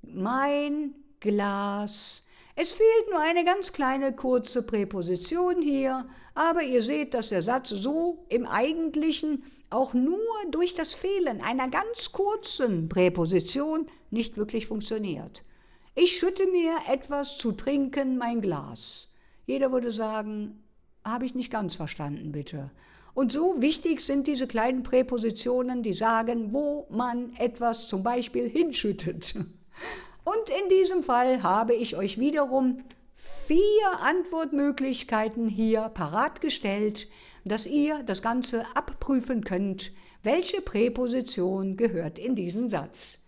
mein Glas. Es fehlt nur eine ganz kleine kurze Präposition hier, aber ihr seht, dass der Satz so im Eigentlichen auch nur durch das Fehlen einer ganz kurzen Präposition nicht wirklich funktioniert. Ich schütte mir etwas zu trinken, mein Glas. Jeder würde sagen, habe ich nicht ganz verstanden, bitte. Und so wichtig sind diese kleinen Präpositionen, die sagen, wo man etwas zum Beispiel hinschüttet. Und in diesem Fall habe ich euch wiederum 4 Antwortmöglichkeiten hier parat gestellt, dass ihr das Ganze abprüfen könnt, welche Präposition gehört in diesen Satz.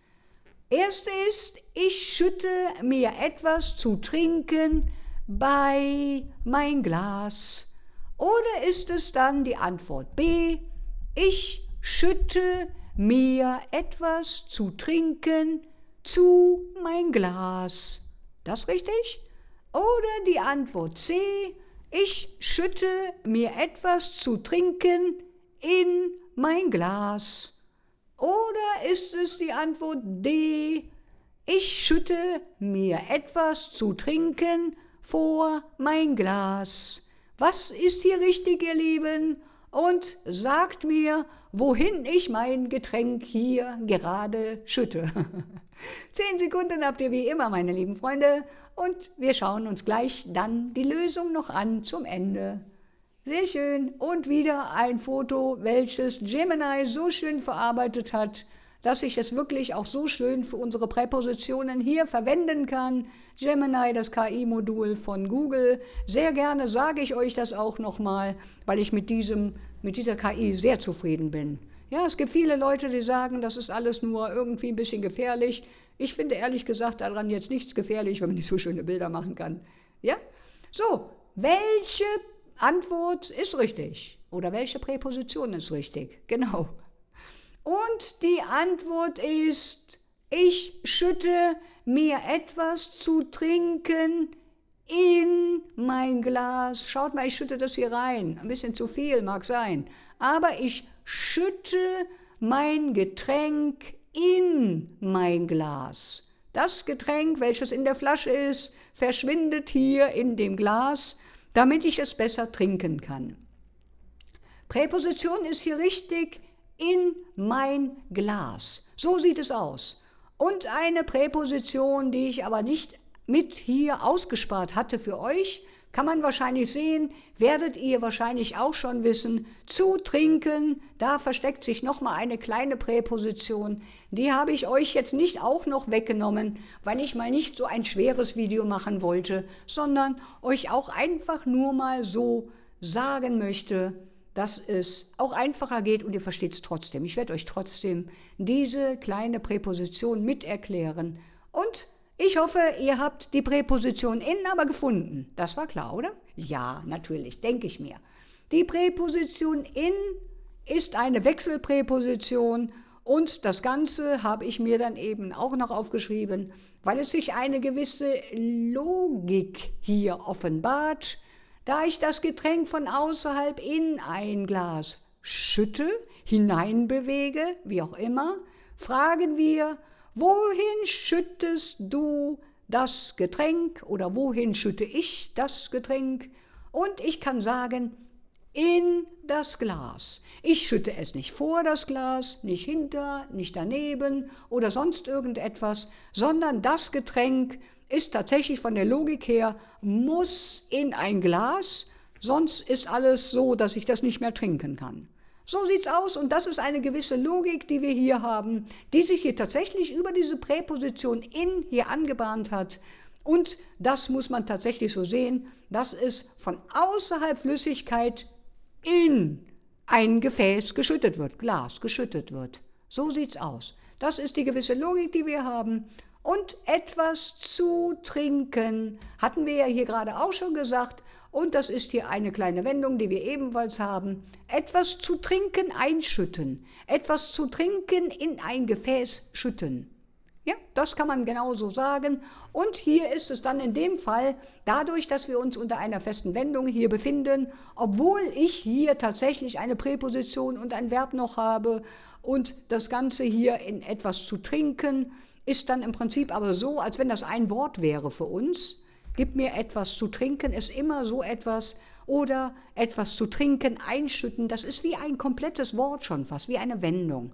Erste ist, ich schütte mir etwas zu trinken bei mein Glas. Oder ist es dann die Antwort B, ich schütte mir etwas zu trinken zu mein Glas. Das richtig? Oder die Antwort C, Ich schütte mir etwas zu trinken in mein Glas. Oder ist es die Antwort D? Ich schütte mir etwas zu trinken vor mein Glas. Was ist hier richtig, ihr Lieben? Und sagt mir, wohin ich mein Getränk hier gerade schütte. 10 Sekunden habt ihr wie immer, meine lieben Freunde. Und wir schauen uns gleich dann die Lösung noch an zum Ende. Sehr schön. Und wieder ein Foto, welches Gemini so schön verarbeitet hat, dass ich es wirklich auch so schön für unsere Präpositionen hier verwenden kann. Gemini, das KI-Modul von Google. Sehr gerne sage ich euch das auch nochmal, weil ich mit dieser KI sehr zufrieden bin. Ja, es gibt viele Leute, die sagen, das ist alles nur irgendwie ein bisschen gefährlich. Ich finde ehrlich gesagt daran jetzt nichts gefährlich, wenn man nicht so schöne Bilder machen kann. Ja? So, welche Antwort ist richtig? Oder welche Präposition ist richtig? Genau. Und die Antwort ist, ich schütte mir etwas zu trinken in mein Glas. Schaut mal, ich schütte das hier rein. Ein bisschen zu viel mag sein. Aber ich schütte mein Getränk in mein Glas. Das Getränk, welches in der Flasche ist, verschwindet hier in dem Glas, damit ich es besser trinken kann. Präposition ist hier richtig, in mein Glas. So sieht es aus. Und eine Präposition, die ich aber nicht mit hier ausgespart hatte für euch, kann man wahrscheinlich sehen, werdet ihr wahrscheinlich auch schon wissen, zu trinken, da versteckt sich nochmal eine kleine Präposition, die habe ich euch jetzt nicht auch noch weggenommen, weil ich mal nicht so ein schweres Video machen wollte, sondern euch auch einfach nur mal so sagen möchte, dass es auch einfacher geht und ihr versteht es trotzdem. Ich werde euch trotzdem diese kleine Präposition mit erklären. Und ich hoffe, ihr habt die Präposition in aber gefunden. Das war klar, oder? Ja, natürlich, denke ich mir. Die Präposition in ist eine Wechselpräposition und das Ganze habe ich mir dann eben auch noch aufgeschrieben, weil es sich eine gewisse Logik hier offenbart. Da ich das Getränk von außerhalb in ein Glas schütte, hineinbewege, wie auch immer, fragen wir, wohin schüttest du das Getränk oder wohin schütte ich das Getränk? Und ich kann sagen, in das Glas. Ich schütte es nicht vor das Glas, nicht hinter, nicht daneben oder sonst irgendetwas, sondern das Getränk ist tatsächlich von der Logik her, muss in ein Glas, sonst ist alles so, dass ich das nicht mehr trinken kann. So sieht's aus und das ist eine gewisse Logik, die wir hier haben, die sich hier tatsächlich über diese Präposition in hier angebahnt hat. Und das muss man tatsächlich so sehen, dass es von außerhalb Flüssigkeit in ein Gefäß geschüttet wird, Glas geschüttet wird. So sieht's aus. Das ist die gewisse Logik, die wir haben. Und etwas zu trinken, hatten wir ja hier gerade auch schon gesagt, und das ist hier eine kleine Wendung, die wir ebenfalls haben. Etwas zu trinken einschütten, etwas zu trinken in ein Gefäß schütten. Ja, das kann man genauso sagen. Und hier ist es dann in dem Fall, dadurch, dass wir uns unter einer festen Wendung hier befinden, obwohl ich hier tatsächlich eine Präposition und ein Verb noch habe und das Ganze hier in etwas zu trinken, ist dann im Prinzip aber so, als wenn das ein Wort wäre für uns. Gib mir etwas zu trinken, ist immer so etwas. Oder etwas zu trinken, einschütten, das ist wie ein komplettes Wort schon fast, wie eine Wendung.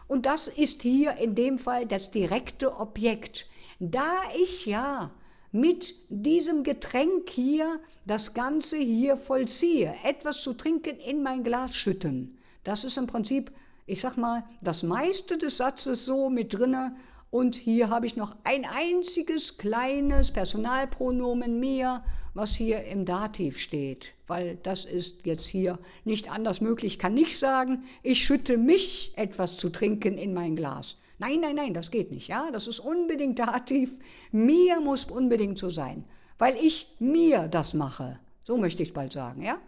Und das ist hier in dem Fall das direkte Objekt. Da ich ja mit diesem Getränk hier das Ganze hier vollziehe, etwas zu trinken in mein Glas schütten, das ist im Prinzip, ich sag mal, das meiste des Satzes so mit drinne. Und hier habe ich noch ein einziges kleines Personalpronomen mir, was hier im Dativ steht, weil das ist jetzt hier nicht anders möglich. Ich kann nicht sagen, ich schütte mich etwas zu trinken in mein Glas. Nein, nein, nein, das geht nicht. Ja? Das ist unbedingt Dativ. Mir muss unbedingt so sein, weil ich mir das mache. So möchte ich es bald sagen. Ja?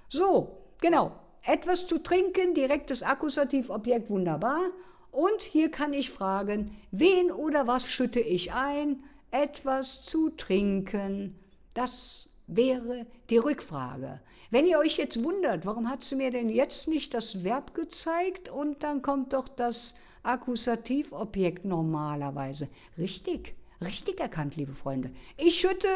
So, genau. Etwas zu trinken, direktes Akkusativobjekt, wunderbar. Und hier kann ich fragen, wen oder was schütte ich ein? Etwas zu trinken. Das wäre die Rückfrage. Wenn ihr euch jetzt wundert, warum hat sie mir denn jetzt nicht das Verb gezeigt und dann kommt doch das Akkusativobjekt normalerweise. Richtig, richtig erkannt, liebe Freunde. Ich schütte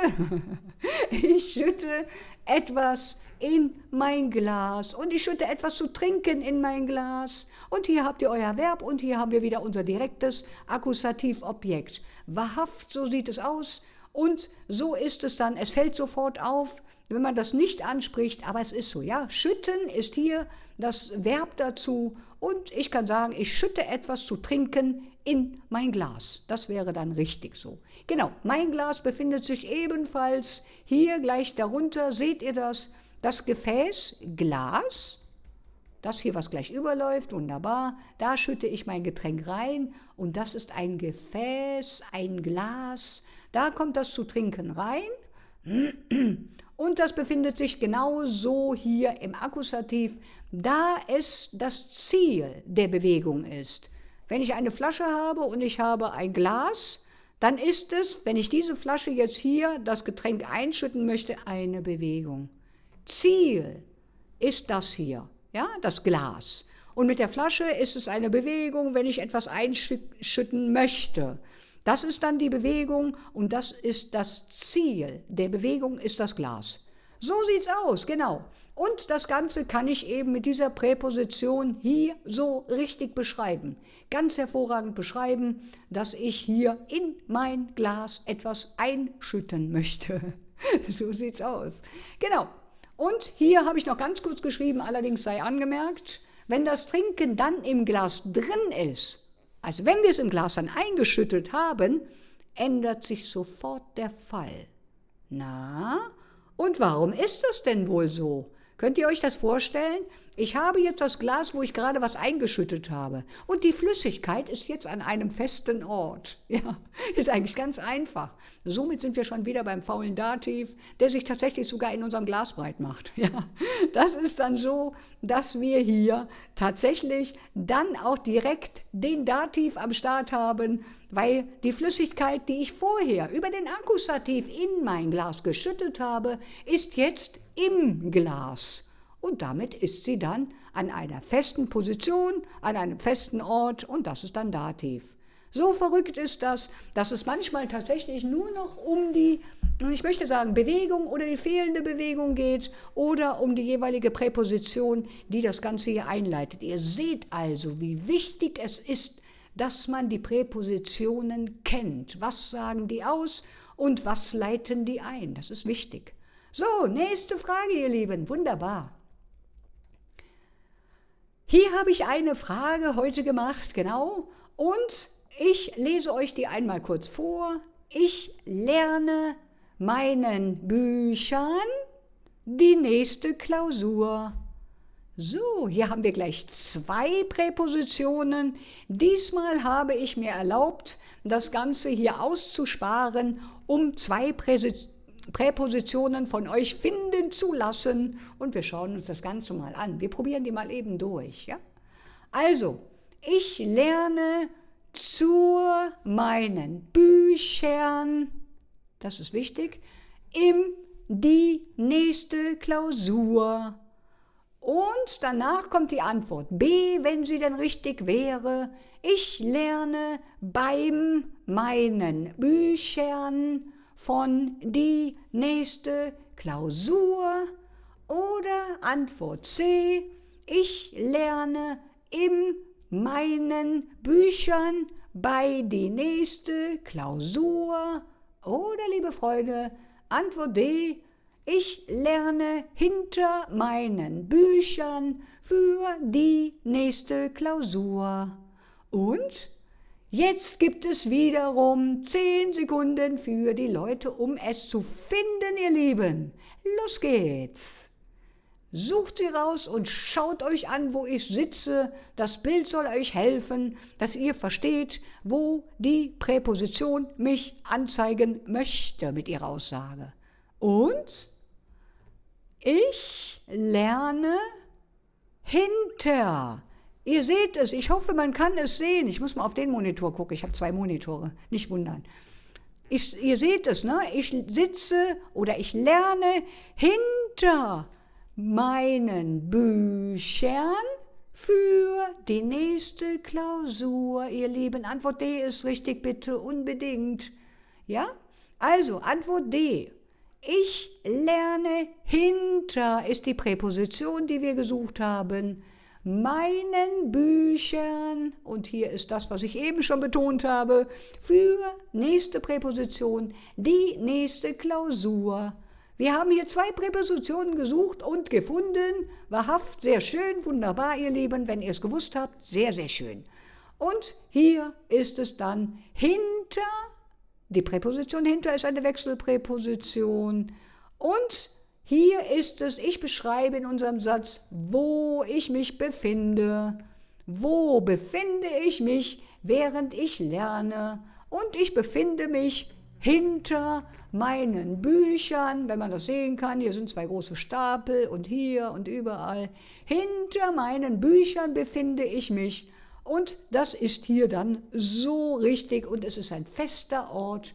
etwas in mein Glas und ich schütte etwas zu trinken in mein Glas. Und hier habt ihr euer Verb und hier haben wir wieder unser direktes Akkusativobjekt. Wahrhaft, so sieht es aus. Und so ist es dann, es fällt sofort auf, wenn man das nicht anspricht, aber es ist so, ja. Schütten ist hier das Verb dazu und ich kann sagen, ich schütte etwas zu trinken in mein Glas. Das wäre dann richtig so. Genau, mein Glas befindet sich ebenfalls hier gleich darunter, seht ihr das? Das Gefäß, Glas, das hier, was gleich überläuft, wunderbar, da schütte ich mein Getränk rein und das ist ein Gefäß, ein Glas. Da kommt das zu trinken rein und das befindet sich genauso hier im Akkusativ, da es das Ziel der Bewegung ist. Wenn ich eine Flasche habe und ich habe ein Glas, dann ist es, wenn ich diese Flasche jetzt hier das Getränk einschütten möchte, eine Bewegung. Ziel ist das hier, ja, das Glas. Und mit der Flasche ist es eine Bewegung, wenn ich etwas einschütten möchte. Das ist dann die Bewegung und das ist das Ziel der Bewegung, ist das Glas. So sieht's aus, genau. Und das Ganze kann ich eben mit dieser Präposition hier so richtig beschreiben. Ganz hervorragend beschreiben, dass ich hier in mein Glas etwas einschütten möchte. So sieht's aus. Genau. Und hier habe ich noch ganz kurz geschrieben, allerdings sei angemerkt, wenn das Trinken dann im Glas drin ist, also wenn wir es im Glas dann eingeschüttet haben, ändert sich sofort der Fall. Na, und warum ist das denn wohl so? Könnt ihr euch das vorstellen? Ich habe jetzt das Glas, wo ich gerade was eingeschüttet habe. Und die Flüssigkeit ist jetzt an einem festen Ort. Ja, ist eigentlich ganz einfach. Somit sind wir schon wieder beim faulen Dativ, der sich tatsächlich sogar in unserem Glas breit macht. Ja, das ist dann so, dass wir hier tatsächlich dann auch direkt den Dativ am Start haben, weil die Flüssigkeit, die ich vorher über den Akkusativ in mein Glas geschüttet habe, ist jetzt im Glas. Und damit ist sie dann an einer festen Position, an einem festen Ort und das ist dann Dativ. So verrückt ist das, dass es manchmal tatsächlich nur noch um die, ich möchte sagen, Bewegung oder die fehlende Bewegung geht oder um die jeweilige Präposition, die das Ganze hier einleitet. Ihr seht also, wie wichtig es ist, dass man die Präpositionen kennt. Was sagen die aus und was leiten die ein? Das ist wichtig. So, nächste Frage, ihr Lieben. Wunderbar. Hier habe ich eine Frage heute gemacht, genau, und ich lese euch die einmal kurz vor. Ich lerne meinen Büchern die nächste Klausur. So, hier haben wir gleich 2 Präpositionen. Diesmal habe ich mir erlaubt, das Ganze hier auszusparen, um 2 Präpositionen von euch finden zu lassen. Und wir schauen uns das Ganze mal an. Wir probieren die mal eben durch. Ja? Also, ich lerne zu meinen Büchern, das ist wichtig, die nächste Klausur. Und danach kommt die Antwort B, wenn sie denn richtig wäre. Ich lerne beim meinen Büchern von die nächste Klausur. Oder Antwort C, ich lerne in meinen Büchern bei die nächste Klausur. Oder, liebe Freunde, Antwort D, ich lerne hinter meinen Büchern für die nächste Klausur. Und jetzt gibt es wiederum 10 Sekunden für die Leute, um es zu finden, ihr Lieben. Los geht's! Sucht sie raus und schaut euch an, wo ich sitze. Das Bild soll euch helfen, dass ihr versteht, wo die Präposition mich anzeigen möchte mit ihrer Aussage. Und ich lerne hinter. Ihr seht es, ich hoffe, man kann es sehen. Ich muss mal auf den Monitor gucken, ich habe 2 Monitore, nicht wundern. ihr seht es, ne? Ich sitze oder ich lerne hinter meinen Büchern für die nächste Klausur, ihr Lieben. Antwort D ist richtig, bitte, unbedingt. Ja? Also, Antwort D. Ich lerne hinter ist die Präposition, die wir gesucht haben, meinen Büchern, und hier ist das, was ich eben schon betont habe, für nächste Präposition, die nächste Klausur. Wir haben hier 2 Präpositionen gesucht und gefunden. Wahrhaft, sehr schön, wunderbar, ihr Lieben, wenn ihr es gewusst habt, sehr, sehr schön. Und hier ist es dann hinter, die Präposition hinter ist eine Wechselpräposition, und hier ist es, ich beschreibe in unserem Satz, wo ich mich befinde. Wo befinde ich mich, während ich lerne? Und ich befinde mich hinter meinen Büchern, wenn man das sehen kann. Hier sind 2 große Stapel und hier und überall. Hinter meinen Büchern befinde ich mich. Und das ist hier dann so richtig, und es ist ein fester Ort.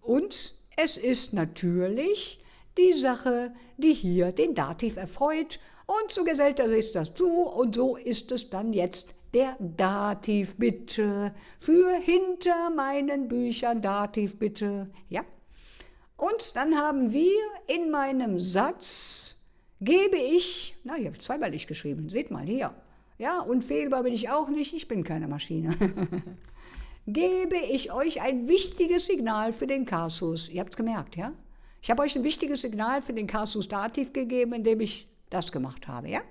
Und es ist natürlich die Sache, die hier den Dativ erfreut, und so gesellt er sich dazu, und so ist es dann jetzt der Dativ, bitte. Für hinter meinen Büchern Dativ, bitte. Ja? Und dann haben wir in meinem Satz, gebe ich, hier habe ich zweimal geschrieben, seht mal hier. Ja, unfehlbar bin ich auch nicht, ich bin keine Maschine. Gebe ich euch ein wichtiges Signal für den Kasus. Ihr habt es gemerkt, ja? Ich habe euch ein wichtiges Signal für den Kasus Dativ gegeben, indem ich das gemacht habe, ja?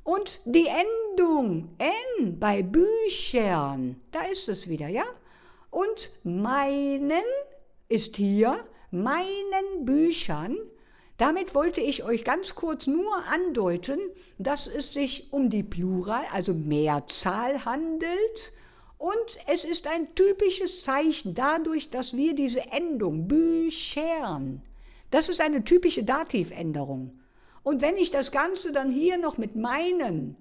Und die Endung N bei Büchern, da ist es wieder, ja? Und meinen ist hier, meinen Büchern. Damit wollte ich euch ganz kurz nur andeuten, dass es sich um die Plural, also Mehrzahl handelt. Und es ist ein typisches Zeichen dadurch, dass wir diese Endung Büchern, das ist eine typische Dativänderung. Und wenn ich das Ganze dann hier noch mit meinen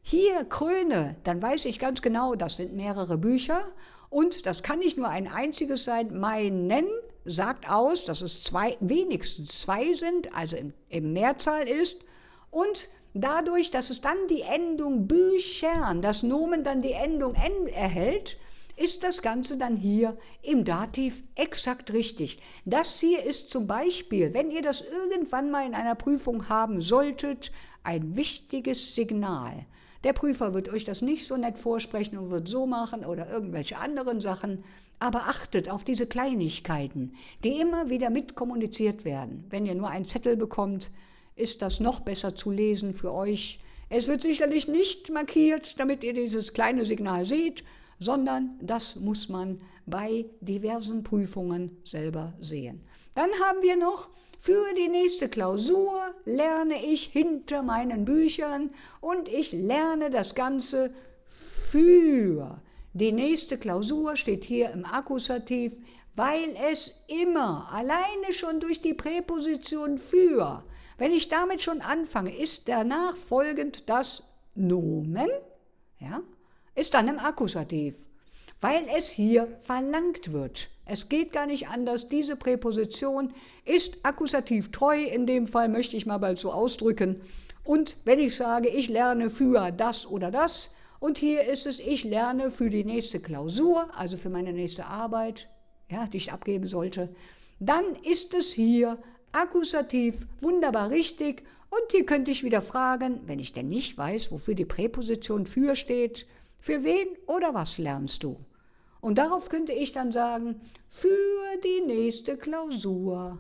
hier kröne, dann weiß ich ganz genau, das sind mehrere Bücher, und das kann nicht nur ein einziges sein. Meinen sagt aus, dass es wenigstens 2 sind, also im Mehrzahl ist, und dadurch, dass es dann die Endung Büchern, das Nomen dann die Endung N erhält, ist das Ganze dann hier im Dativ exakt richtig. Das hier ist zum Beispiel, wenn ihr das irgendwann mal in einer Prüfung haben solltet, ein wichtiges Signal. Der Prüfer wird euch das nicht so nett vorsprechen und wird so machen oder irgendwelche anderen Sachen, aber achtet auf diese Kleinigkeiten, die immer wieder mitkommuniziert werden. Wenn ihr nur einen Zettel bekommt, ist das noch besser zu lesen für euch. Es wird sicherlich nicht markiert, damit ihr dieses kleine Signal seht, sondern das muss man bei diversen Prüfungen selber sehen. Dann haben wir noch, für die nächste Klausur lerne ich hinter meinen Büchern, und ich lerne das Ganze für die nächste Klausur, steht hier im Akkusativ, weil es immer, alleine schon durch die Präposition für, wenn ich damit schon anfange, ist danach folgend das Nomen, ja, ist dann im Akkusativ, weil es hier verlangt wird. Es geht gar nicht anders, diese Präposition ist akkusativ treu, in dem Fall möchte ich mal bald so ausdrücken. Und wenn ich sage, ich lerne für das oder das, und hier ist es, ich lerne für die nächste Klausur, also für meine nächste Arbeit, ja, die ich abgeben sollte, dann ist es hier Akkusativ, wunderbar richtig. Und hier könnte ich wieder fragen, wenn ich denn nicht weiß, wofür die Präposition für steht, für wen oder was lernst du? Und darauf könnte ich dann sagen, für die nächste Klausur.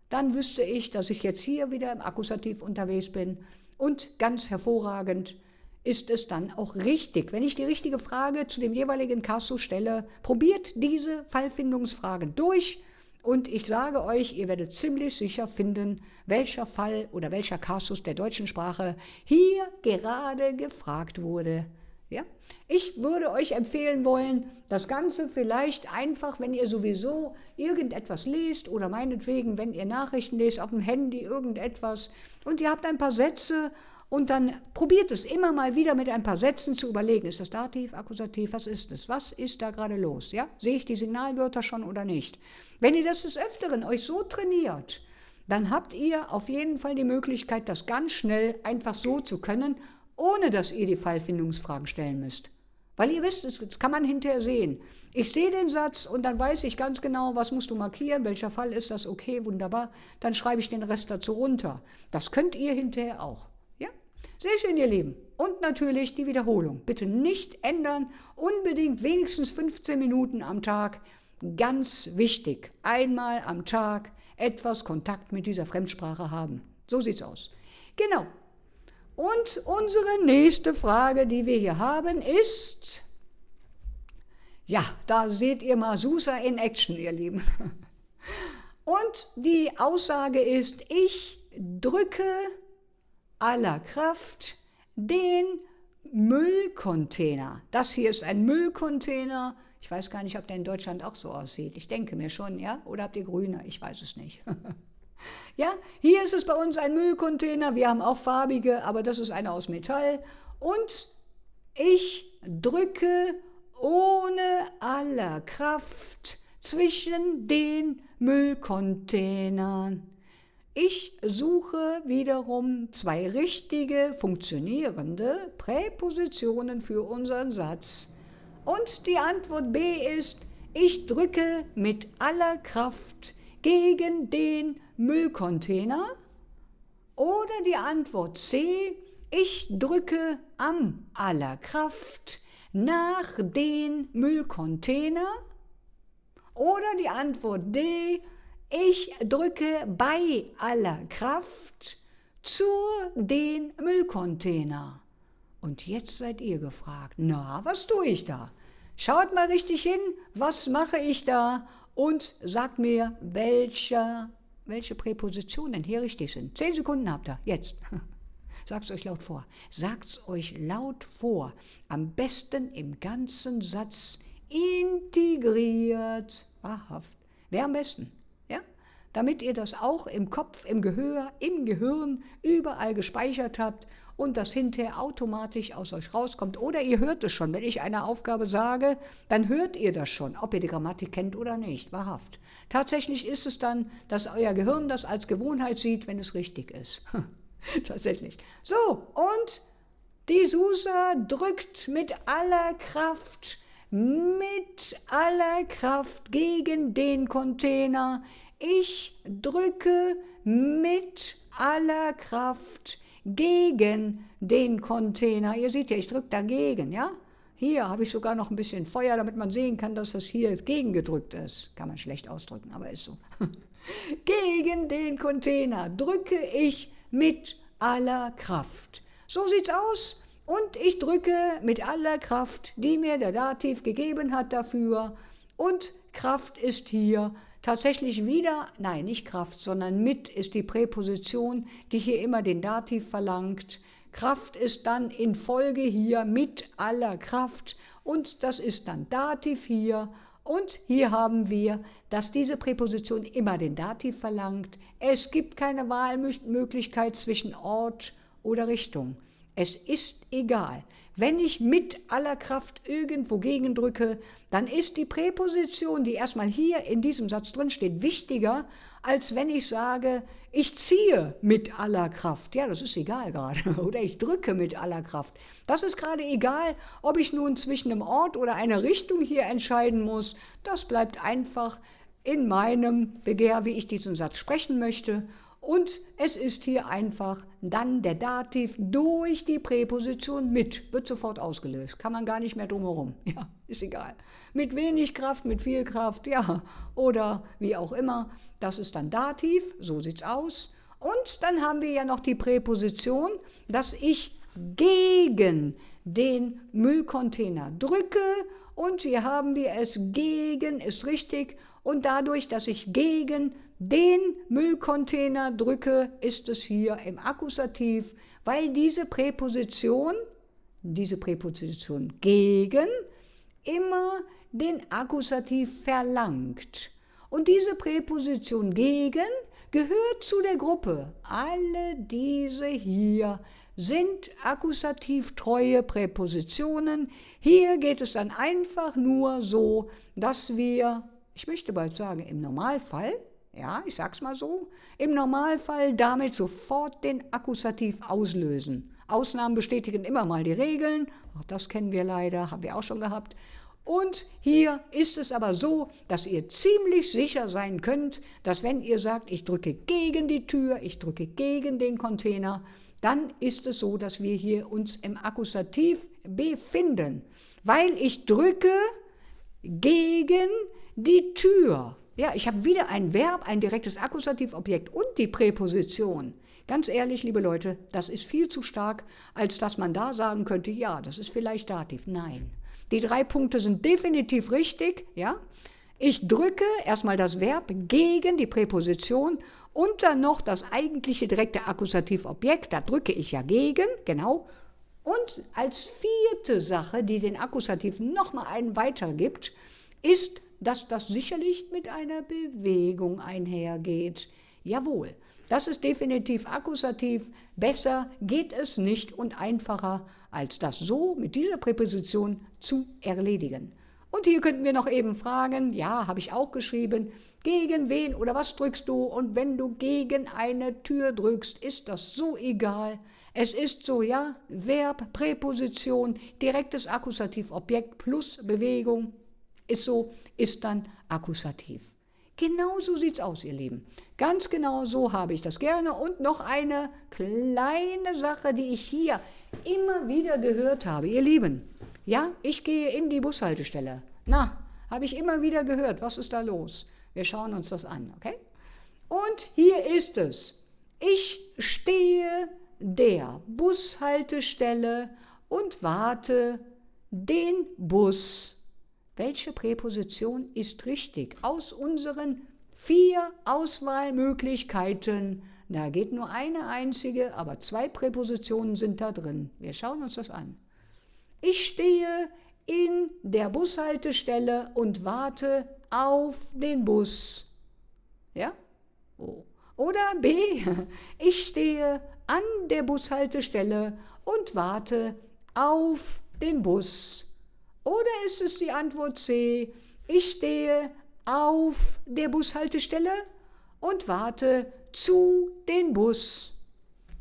Dann wüsste ich, dass ich jetzt hier wieder im Akkusativ unterwegs bin. Und ganz hervorragend ist es dann auch richtig. Wenn ich die richtige Frage zu dem jeweiligen Kasus stelle, probiert diese Fallfindungsfragen durch. Und ich sage euch, ihr werdet ziemlich sicher finden, welcher Fall oder welcher Kasus der deutschen Sprache hier gerade gefragt wurde. Ja? Ich würde euch empfehlen wollen, das Ganze vielleicht einfach, wenn ihr sowieso irgendetwas lest oder meinetwegen, wenn ihr Nachrichten lest auf dem Handy, irgendetwas, und ihr habt ein paar Sätze Und dann probiert es immer mal wieder mit ein paar Sätzen zu überlegen, ist das Dativ, Akkusativ, was ist es? Was ist da gerade los? Ja? Sehe ich die Signalwörter schon oder nicht? Wenn ihr das des Öfteren euch so trainiert, dann habt ihr auf jeden Fall die Möglichkeit, das ganz schnell einfach so zu können, ohne dass ihr die Fallfindungsfragen stellen müsst. Weil ihr wisst, das kann man hinterher sehen. Ich sehe den Satz und dann weiß ich ganz genau, was musst du markieren, welcher Fall ist das, okay, wunderbar. Dann schreibe ich den Rest dazu runter. Das könnt ihr hinterher auch. Ja? Sehr schön, ihr Lieben. Und natürlich die Wiederholung. Bitte nicht ändern, unbedingt wenigstens 15 Minuten am Tag. Ganz wichtig, einmal am Tag etwas Kontakt mit dieser Fremdsprache haben. So sieht's aus. Genau. Und unsere nächste Frage, die wir hier haben, ist, ja, da seht ihr mal SUSA in Action, ihr Lieben. Und die Aussage ist, ich drücke aller Kraft den Müllcontainer. Das hier ist ein Müllcontainer. Ich weiß gar nicht, ob der in Deutschland auch so aussieht. Ich denke mir schon, ja? Oder habt ihr grüne? Ich weiß es nicht. Ja, hier ist es bei uns ein Müllcontainer. Wir haben auch farbige, aber das ist einer aus Metall. Und ich drücke ohne aller Kraft zwischen den Müllcontainern. Ich suche wiederum zwei richtige, funktionierende Präpositionen für unseren Satz. Und die Antwort B ist, ich drücke mit aller Kraft gegen den Müllcontainer. Oder die Antwort C, ich drücke am aller Kraft nach den Müllcontainer. Oder die Antwort D, ich drücke bei aller Kraft zu den Müllcontainer. Und jetzt seid ihr gefragt, na, was tue ich da? Schaut mal richtig hin, was mache ich da? Und sagt mir, welche Präpositionen hier richtig sind. 10 Sekunden habt ihr, jetzt. Sagt es euch laut vor. Sagt es euch laut vor. Am besten im ganzen Satz integriert. Wahrhaft. Wäre am besten. Ja? Damit ihr das auch im Kopf, im Gehör, im Gehirn überall gespeichert habt und das hinterher automatisch aus euch rauskommt. Oder ihr hört es schon. Wenn ich eine Aufgabe sage, dann hört ihr das schon, ob ihr die Grammatik kennt oder nicht. Wahrhaft. Tatsächlich ist es dann, dass euer Gehirn das als Gewohnheit sieht, wenn es richtig ist. Tatsächlich. So, und die SUSA drückt mit aller Kraft gegen den Container. Ich drücke mit aller Kraft gegen den Container. Ihr seht ja, ich drücke dagegen, ja? Hier habe ich sogar noch ein bisschen Feuer, damit man sehen kann, dass das hier gegengedrückt ist. Kann man schlecht ausdrücken, aber ist so. Gegen den Container drücke ich mit aller Kraft. So sieht's aus. Und ich drücke mit aller Kraft, die mir der Dativ gegeben hat dafür. Und Kraft ist hier tatsächlich wieder, nein, nicht Kraft, sondern mit ist die Präposition, die hier immer den Dativ verlangt. Kraft ist dann in Folge hier mit aller Kraft und das ist dann Dativ hier. Und hier haben wir, dass diese Präposition immer den Dativ verlangt. Es gibt keine Wahlmöglichkeit zwischen Ort oder Richtung. Es ist egal. Wenn ich mit aller Kraft irgendwo gegendrücke, dann ist die Präposition, die erstmal hier in diesem Satz drin steht, wichtiger, als wenn ich sage, ich ziehe mit aller Kraft. Ja, das ist egal gerade. Oder ich drücke mit aller Kraft. Das ist gerade egal, ob ich nun zwischen einem Ort oder einer Richtung hier entscheiden muss. Das bleibt einfach in meinem Begehr, wie ich diesen Satz sprechen möchte. Und es ist hier einfach dann der Dativ durch die Präposition mit, wird sofort ausgelöst. Kann man gar nicht mehr drumherum. Ja, ist egal. Mit wenig Kraft, mit viel Kraft, ja, oder wie auch immer. Das ist dann Dativ, so sieht's aus. Und dann haben wir ja noch die Präposition, dass ich gegen den Müllcontainer drücke. Und hier haben wir es, gegen ist richtig. Und dadurch, dass ich gegen den Müllcontainer drücke, ist es hier im Akkusativ, weil diese Präposition gegen immer den Akkusativ verlangt. Und diese Präposition gegen gehört zu der Gruppe. Alle diese hier sind akkusativtreue Präpositionen. Hier geht es dann einfach nur so, dass wir, ich möchte bald sagen, im Normalfall, ja, ich sag's mal so, im Normalfall damit sofort den Akkusativ auslösen. Ausnahmen bestätigen immer mal die Regeln, auch das kennen wir leider, haben wir auch schon gehabt. Und hier ist es aber so, dass ihr ziemlich sicher sein könnt, dass wenn ihr sagt, ich drücke gegen die Tür, ich drücke gegen den Container, dann ist es so, dass wir hier uns im Akkusativ befinden, weil ich drücke gegen die Tür. Ja, ich habe wieder ein Verb, ein direktes Akkusativobjekt und die Präposition. Ganz ehrlich, liebe Leute, das ist viel zu stark, als dass man da sagen könnte, ja, das ist vielleicht Dativ. Nein. Die 3 Punkte sind definitiv richtig, ja. Ich drücke erstmal das Verb gegen die Präposition und dann noch das eigentliche direkte Akkusativobjekt, da drücke ich ja gegen, genau. Und als 4. Sache, die den Akkusativ nochmal einen weitergibt, ist, dass das sicherlich mit einer Bewegung einhergeht. Jawohl, das ist definitiv Akkusativ. Besser geht es nicht und einfacher, als das so mit dieser Präposition zu erledigen. Und hier könnten wir noch eben fragen, ja, habe ich auch geschrieben, gegen wen oder was drückst du? Und wenn du gegen eine Tür drückst, ist das so egal. Es ist so, ja, Verb, Präposition, direktes Akkusativobjekt plus Bewegung ist so, ist dann Akkusativ. Genau so sieht's aus, ihr Lieben. Ganz genau so habe ich das gerne. Und noch eine kleine Sache, die ich hier immer wieder gehört habe, ihr Lieben. Ja, ich gehe in die Bushaltestelle. Na, habe ich immer wieder gehört. Was ist da los? Wir schauen uns das an, okay? Und hier ist es. Ich stehe der Bushaltestelle und warte den Bus. Welche Präposition ist richtig? Aus unseren 4 Auswahlmöglichkeiten, da geht nur eine einzige, aber 2 Präpositionen sind da drin. Wir schauen uns das an. Ich stehe in der Bushaltestelle und warte auf den Bus. Ja? Oh. Oder B, ich stehe an der Bushaltestelle und warte auf den Bus. Oder ist es die Antwort C, ich stehe auf der Bushaltestelle und warte zu den Bus.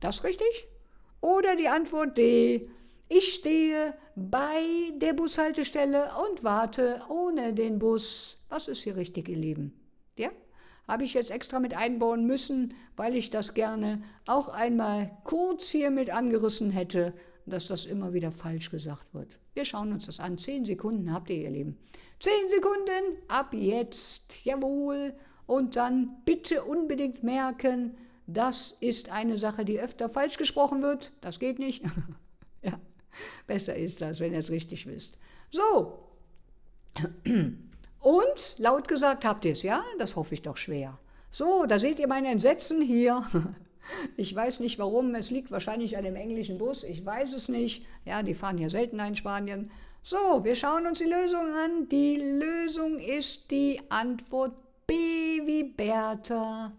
Das richtig? Oder die Antwort D, ich stehe bei der Bushaltestelle und warte ohne den Bus. Was ist hier richtig, ihr Lieben? Ja? Habe ich jetzt extra mit einbauen müssen, weil ich das gerne auch einmal kurz hier mit angerissen hätte, dass das immer wieder falsch gesagt wird. Wir schauen uns das an. 10 Sekunden habt ihr, ihr Lieben. 10 Sekunden ab jetzt. Jawohl. Und dann bitte unbedingt merken, das ist eine Sache, die öfter falsch gesprochen wird. Das geht nicht. Ja, besser ist das, wenn ihr es richtig wisst. So. Und laut gesagt habt ihr es, ja? Das hoffe ich doch schwer. So, da seht ihr mein Entsetzen hier. Ich weiß nicht warum, es liegt wahrscheinlich an dem englischen Bus, ich weiß es nicht. Ja, die fahren hier selten in Spanien. So, wir schauen uns die Lösung an. Die Lösung ist die Antwort B wie Bertha.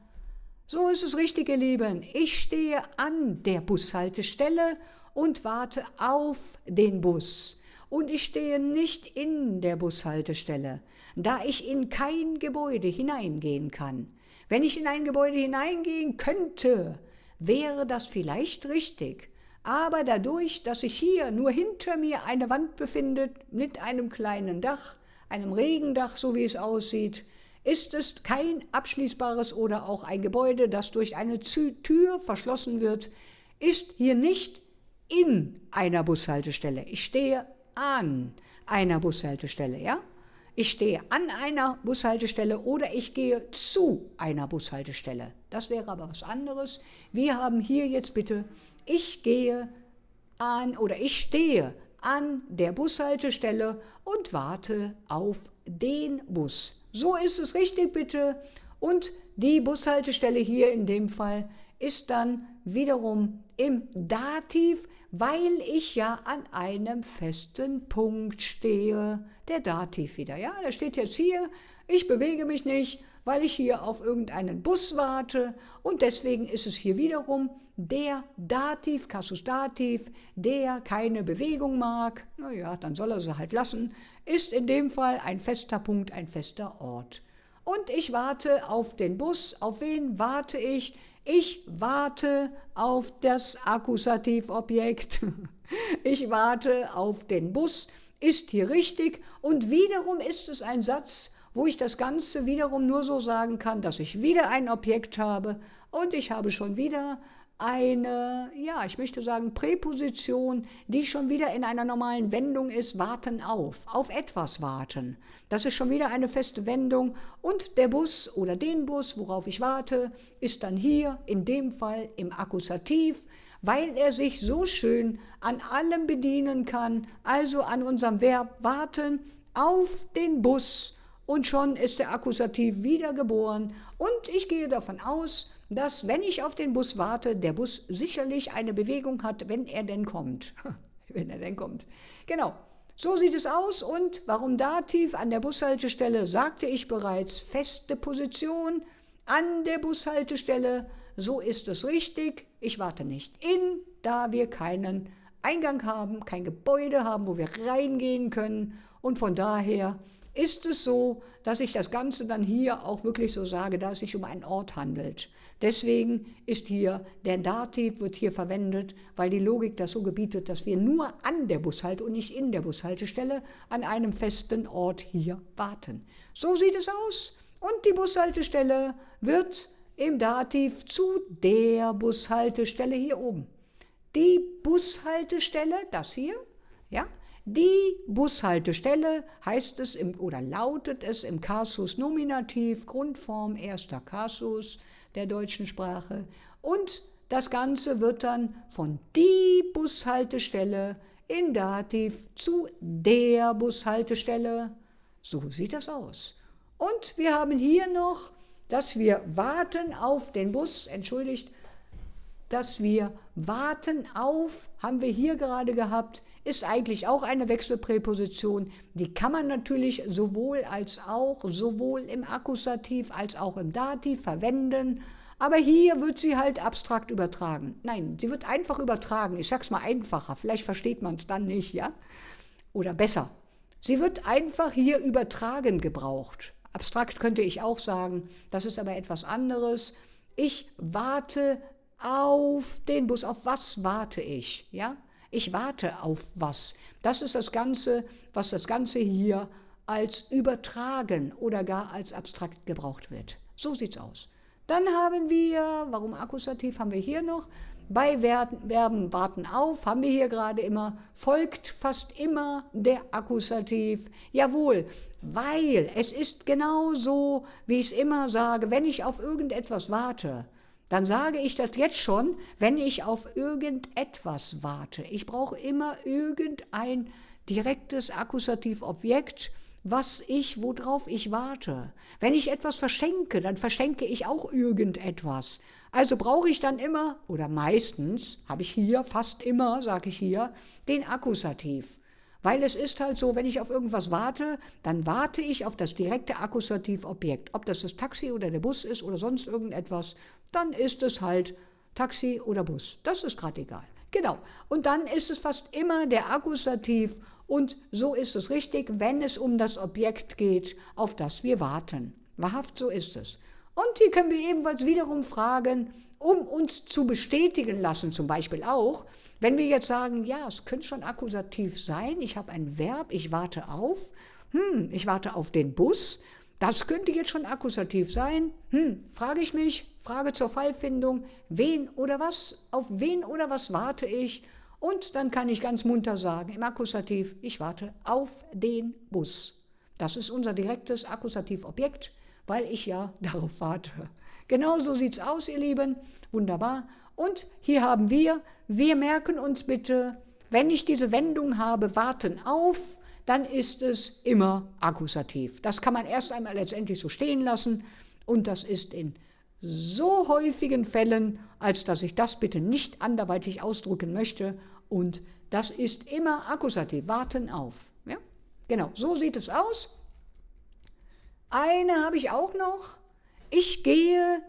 So ist es richtig, ihr Lieben. Ich stehe an der Bushaltestelle und warte auf den Bus. Und ich stehe nicht in der Bushaltestelle, da ich in kein Gebäude hineingehen kann. Wenn ich in ein Gebäude hineingehen könnte, wäre das vielleicht richtig. Aber dadurch, dass sich hier nur hinter mir eine Wand befindet mit einem kleinen Dach, einem Regendach, so wie es aussieht, ist es kein abschließbares oder auch ein Gebäude, das durch eine Tür verschlossen wird, ist hier nicht in einer Bushaltestelle. Ich stehe an einer Bushaltestelle, ja? Ich stehe an einer Bushaltestelle oder ich gehe zu einer Bushaltestelle. Das wäre aber was anderes. Wir haben hier jetzt bitte, ich gehe an oder ich stehe an der Bushaltestelle und warte auf den Bus. So ist es richtig, bitte. Und die Bushaltestelle hier in dem Fall ist dann wiederum im Dativ, weil ich ja an einem festen Punkt stehe. Der Dativ wieder, ja, der steht jetzt hier, ich bewege mich nicht, weil ich hier auf irgendeinen Bus warte und deswegen ist es hier wiederum der Dativ, Kasus Dativ, der keine Bewegung mag, naja, dann soll er sie halt lassen, ist in dem Fall ein fester Punkt, ein fester Ort. Und ich warte auf den Bus. Auf wen warte ich? Ich warte auf das Akkusativobjekt. Ich warte auf den Bus. Ist hier richtig? Und wiederum ist es ein Satz, wo ich das Ganze wiederum nur so sagen kann, dass ich wieder ein Objekt habe und ich habe schon wieder eine, ja, ich möchte sagen, Präposition, die schon wieder in einer normalen Wendung ist, warten auf etwas warten. Das ist schon wieder eine feste Wendung und der Bus oder den Bus, worauf ich warte, ist dann hier in dem Fall im Akkusativ, weil er sich so schön an allem bedienen kann, also an unserem Verb warten auf den Bus. Und schon ist der Akkusativ wiedergeboren und ich gehe davon aus, dass, wenn ich auf den Bus warte, der Bus sicherlich eine Bewegung hat, wenn er denn kommt. Wenn er denn kommt. Genau, so sieht es aus und warum Dativ an der Bushaltestelle, sagte ich bereits, feste Position an der Bushaltestelle, so ist es richtig. Ich warte nicht in, da wir keinen Eingang haben, kein Gebäude haben, wo wir reingehen können und von daher ist es so, dass ich das Ganze dann hier auch wirklich so sage, dass es sich um einen Ort handelt. Deswegen ist hier der Dativ, wird hier verwendet, weil die Logik das so gebietet, dass wir nur an der Bushalte und nicht in der Bushaltestelle an einem festen Ort hier warten. So sieht es aus und die Bushaltestelle wird im Dativ zu der Bushaltestelle hier oben. Die Bushaltestelle, das hier, ja, die Bushaltestelle heißt es oder lautet es im Kasus Nominativ, Grundform erster Kasus der deutschen Sprache. Und das Ganze wird dann von die Bushaltestelle in Dativ zu der Bushaltestelle. So sieht das aus. Und wir haben hier noch, dass wir warten auf den Bus, dass wir warten auf, haben wir hier gerade gehabt, ist eigentlich auch eine Wechselpräposition. Die kann man natürlich sowohl im Akkusativ als auch im Dativ verwenden. Aber hier wird sie halt abstrakt übertragen. Nein, sie wird einfach übertragen. Ich sag's mal einfacher, vielleicht versteht man es dann nicht, ja? Oder besser. Sie wird einfach hier übertragen gebraucht. Abstrakt könnte ich auch sagen, das ist aber etwas anderes. Ich warte auf den Bus. Auf was warte ich? Ja? Ich warte auf was. Das ist das Ganze, was das Ganze hier als übertragen oder gar als abstrakt gebraucht wird. So sieht's aus. Dann haben wir, warum Akkusativ haben wir hier noch? Bei Verben warten auf, haben wir hier gerade immer, folgt fast immer der Akkusativ. Jawohl, weil es ist genau so, wie ich es immer sage, wenn ich auf irgendetwas warte, dann sage ich das jetzt schon, wenn ich auf irgendetwas warte. Ich brauche immer irgendein direktes Akkusativobjekt, worauf ich warte. Wenn ich etwas verschenke, dann verschenke ich auch irgendetwas. Also brauche ich dann immer, oder meistens, habe ich hier, fast immer, sage ich hier, den Akkusativ. Weil es ist halt so, wenn ich auf irgendwas warte, dann warte ich auf das direkte Akkusativobjekt. Ob das Taxi oder der Bus ist oder sonst irgendetwas, dann ist es halt Taxi oder Bus. Das ist gerade egal. Genau. Und dann ist es fast immer der Akkusativ und so ist es richtig, wenn es um das Objekt geht, auf das wir warten. Wahrhaft, so ist es. Und hier können wir ebenfalls wiederum fragen, um uns zu bestätigen lassen, zum Beispiel auch, wenn wir jetzt sagen, ja, es könnte schon Akkusativ sein, ich habe ein Verb, ich warte auf, ich warte auf den Bus, das könnte jetzt schon Akkusativ sein, frage ich mich, Frage zur Fallfindung, auf wen oder was warte ich? Und dann kann ich ganz munter sagen, im Akkusativ, ich warte auf den Bus. Das ist unser direktes Akkusativobjekt, weil ich ja darauf warte. Genau so sieht es aus, ihr Lieben. Wunderbar. Und hier haben wir merken uns bitte, wenn ich diese Wendung habe, warten auf, dann ist es immer Akkusativ. Das kann man erst einmal letztendlich so stehen lassen und das ist in so häufigen Fällen, als dass ich das bitte nicht anderweitig ausdrücken möchte und das ist immer Akkusativ, warten auf. Ja? Genau, so sieht es aus. Eine habe ich auch noch. Ich gehe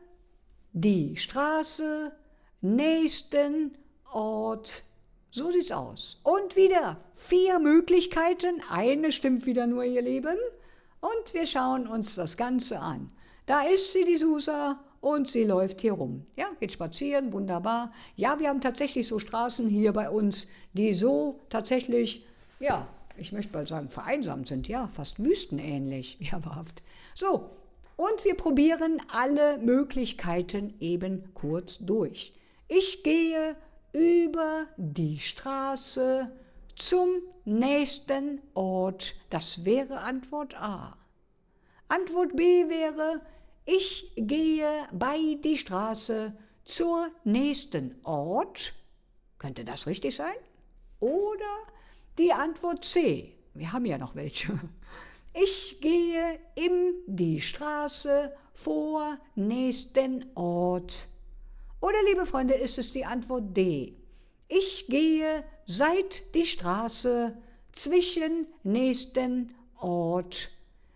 die Straße, nächsten Ort. So sieht's aus. Und wieder 4 Möglichkeiten. Eine stimmt wieder nur, ihr Lieben. Und wir schauen uns das Ganze an. Da ist sie, die Susa, und sie läuft hier rum. Ja, geht spazieren, wunderbar. Ja, wir haben tatsächlich so Straßen hier bei uns, die so tatsächlich, ja, ich möchte mal sagen, vereinsamt sind. Ja, fast wüstenähnlich. Ja, wahrhaft. So, und wir probieren alle Möglichkeiten eben kurz durch. Ich gehe über die Straße zum nächsten Ort. Das wäre Antwort A. Antwort B wäre, ich gehe bei die Straße zur nächsten Ort. Könnte das richtig sein? Oder die Antwort C. Wir haben ja noch welche. Ich gehe in die Straße vor nächsten Ort. Oder, liebe Freunde, ist es die Antwort D. Ich gehe seit die Straße zwischen nächsten Ort.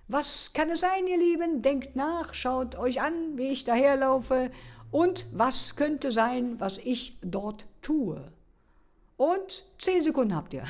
Was kann es sein, ihr Lieben? Denkt nach, schaut euch an, wie ich daherlaufe und was könnte sein, was ich dort tue. Und 10 Sekunden habt ihr.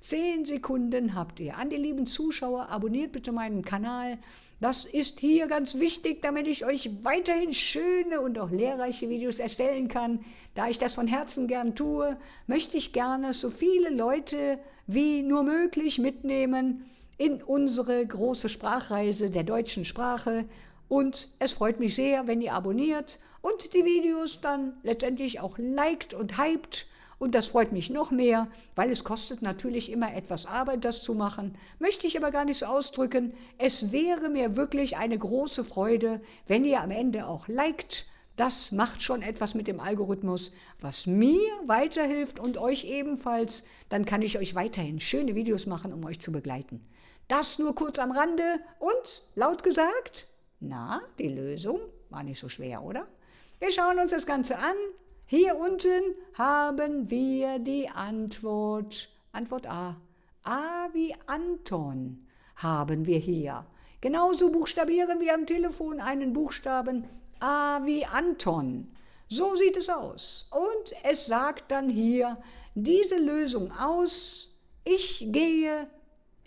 10 Sekunden habt ihr. An die lieben Zuschauer, abonniert bitte meinen Kanal. Das ist hier ganz wichtig, damit ich euch weiterhin schöne und auch lehrreiche Videos erstellen kann. Da ich das von Herzen gern tue, möchte ich gerne so viele Leute wie nur möglich mitnehmen in unsere große Sprachreise der deutschen Sprache. Und es freut mich sehr, wenn ihr abonniert und die Videos dann letztendlich auch liked und hypt. Und das freut mich noch mehr, weil es kostet natürlich immer etwas Arbeit, das zu machen. Möchte ich aber gar nicht so ausdrücken. Es wäre mir wirklich eine große Freude, wenn ihr am Ende auch liked. Das macht schon etwas mit dem Algorithmus, was mir weiterhilft und euch ebenfalls. Dann kann ich euch weiterhin schöne Videos machen, um euch zu begleiten. Das nur kurz am Rande und laut gesagt, na, die Lösung war nicht so schwer, oder? Wir schauen uns das Ganze an. Hier unten haben wir die Antwort. Antwort A. A wie Anton haben wir hier. Genauso buchstabieren wir am Telefon einen Buchstaben A wie Anton. So sieht es aus. Und es sagt dann hier diese Lösung aus. Ich gehe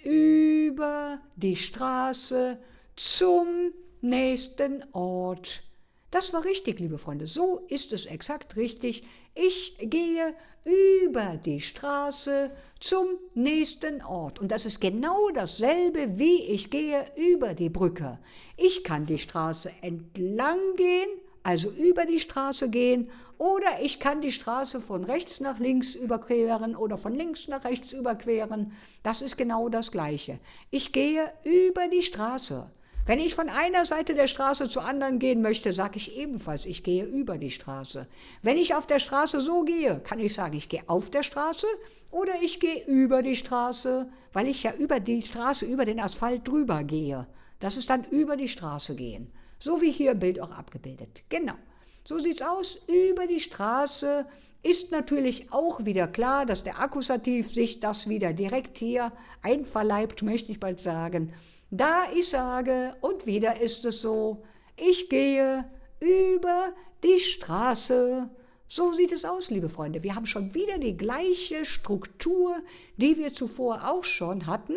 über die Straße zum nächsten Ort. Das war richtig, liebe Freunde. So ist es exakt richtig. Ich gehe über die Straße zum nächsten Ort. Und das ist genau dasselbe, wie ich gehe über die Brücke. Ich kann die Straße entlang gehen, also über die Straße gehen, oder ich kann die Straße von rechts nach links überqueren oder von links nach rechts überqueren. Das ist genau das Gleiche. Ich gehe über die Straße. Wenn ich von einer Seite der Straße zur anderen gehen möchte, sage ich ebenfalls, ich gehe über die Straße. Wenn ich auf der Straße so gehe, kann ich sagen, ich gehe auf der Straße oder ich gehe über die Straße, weil ich ja über die Straße, über den Asphalt drüber gehe. Das ist dann über die Straße gehen. So wie hier im Bild auch abgebildet. Genau. So sieht's aus. Über die Straße ist natürlich auch wieder klar, dass der Akkusativ sich das wieder direkt hier einverleibt, möchte ich bald sagen. Da ich sage, und wieder ist es so, ich gehe über die Straße. So sieht es aus, liebe Freunde. Wir haben schon wieder die gleiche Struktur, die wir zuvor auch schon hatten.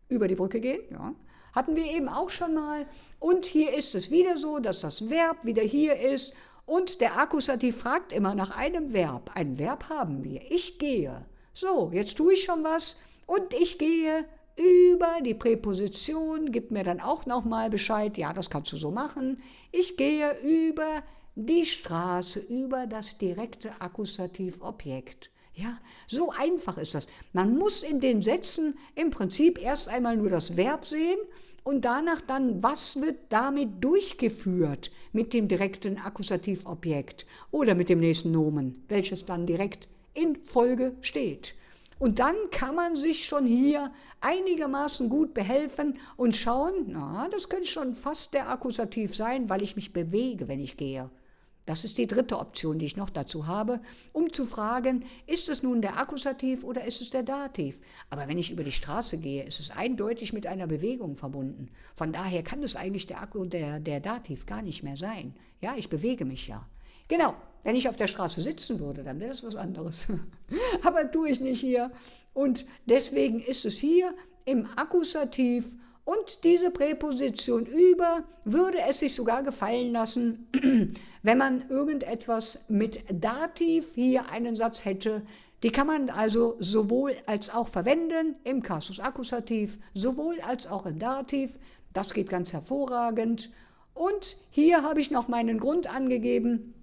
Über die Brücke gehen, ja. Hatten wir eben auch schon mal. Und hier ist es wieder so, dass das Verb wieder hier ist. Und der Akkusativ fragt immer nach einem Verb. Ein Verb haben wir. Ich gehe. So, jetzt tue ich schon was. Und ich gehe über die Präposition, gibt mir dann auch nochmal Bescheid, ja, das kannst du so machen. Ich gehe über die Straße, über das direkte Akkusativobjekt. Ja, so einfach ist das. Man muss in den Sätzen im Prinzip erst einmal nur das Verb sehen und danach dann, was wird damit durchgeführt mit dem direkten Akkusativobjekt oder mit dem nächsten Nomen, welches dann direkt in Folge steht. Und dann kann man sich schon hier einigermaßen gut behelfen und schauen, na, das könnte schon fast der Akkusativ sein, weil ich mich bewege, wenn ich gehe. Das ist die dritte Option, die ich noch dazu habe, um zu fragen, ist es nun der Akkusativ oder ist es der Dativ? Aber wenn ich über die Straße gehe, ist es eindeutig mit einer Bewegung verbunden. Von daher kann es eigentlich der Dativ gar nicht mehr sein. Ja, ich bewege mich ja. Genau, wenn ich auf der Straße sitzen würde, dann wäre das was anderes. Aber tue ich nicht hier. Und deswegen ist es hier im Akkusativ. Und diese Präposition über würde es sich sogar gefallen lassen, wenn man irgendetwas mit Dativ hier einen Satz hätte. Die kann man also sowohl als auch verwenden im Kasus Akkusativ, sowohl als auch im Dativ. Das geht ganz hervorragend. Und hier habe ich noch meinen Grund angegeben.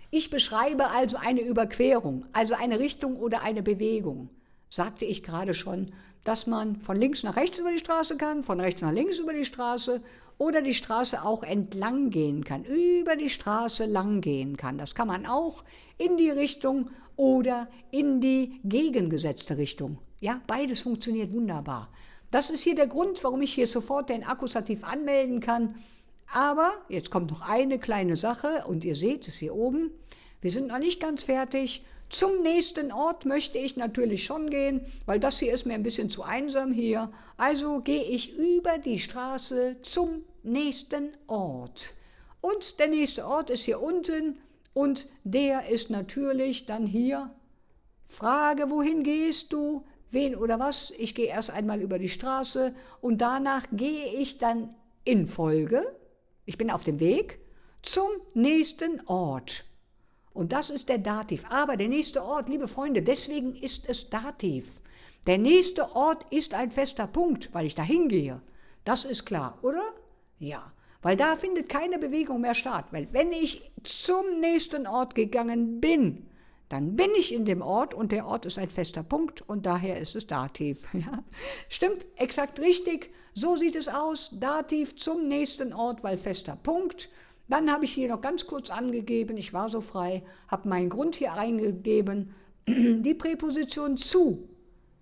Ich beschreibe also eine Überquerung, also eine Richtung oder eine Bewegung. Sagte ich gerade schon, dass man von links nach rechts über die Straße kann, von rechts nach links über die Straße oder die Straße auch entlang gehen kann, über die Straße lang gehen kann. Das kann man auch in die Richtung oder in die gegengesetzte Richtung. Ja, beides funktioniert wunderbar. Das ist hier der Grund, warum ich hier sofort den Akkusativ anmelden kann. Aber jetzt kommt noch eine kleine Sache und ihr seht es hier oben. Wir sind noch nicht ganz fertig. Zum nächsten Ort möchte ich natürlich schon gehen, weil das hier ist mir ein bisschen zu einsam hier. Also gehe ich über die Straße zum nächsten Ort. Und der nächste Ort ist hier unten und der ist natürlich dann hier. Frage, wohin gehst du? Wen oder was? Ich gehe erst einmal über die Straße und danach gehe ich dann in Folge. Ich bin auf dem Weg zum nächsten Ort. Und das ist der Dativ. Aber der nächste Ort, liebe Freunde, deswegen ist es Dativ. Der nächste Ort ist ein fester Punkt, weil ich dahin gehe. Das ist klar, oder? Ja, weil da findet keine Bewegung mehr statt. Weil wenn ich zum nächsten Ort gegangen bin, dann bin ich in dem Ort und der Ort ist ein fester Punkt und daher ist es Dativ. Ja? Stimmt, exakt richtig. So sieht es aus. Dativ zum nächsten Ort, weil fester Punkt. Dann habe ich hier noch ganz kurz angegeben, ich war so frei, habe meinen Grund hier eingegeben, die Präposition zu,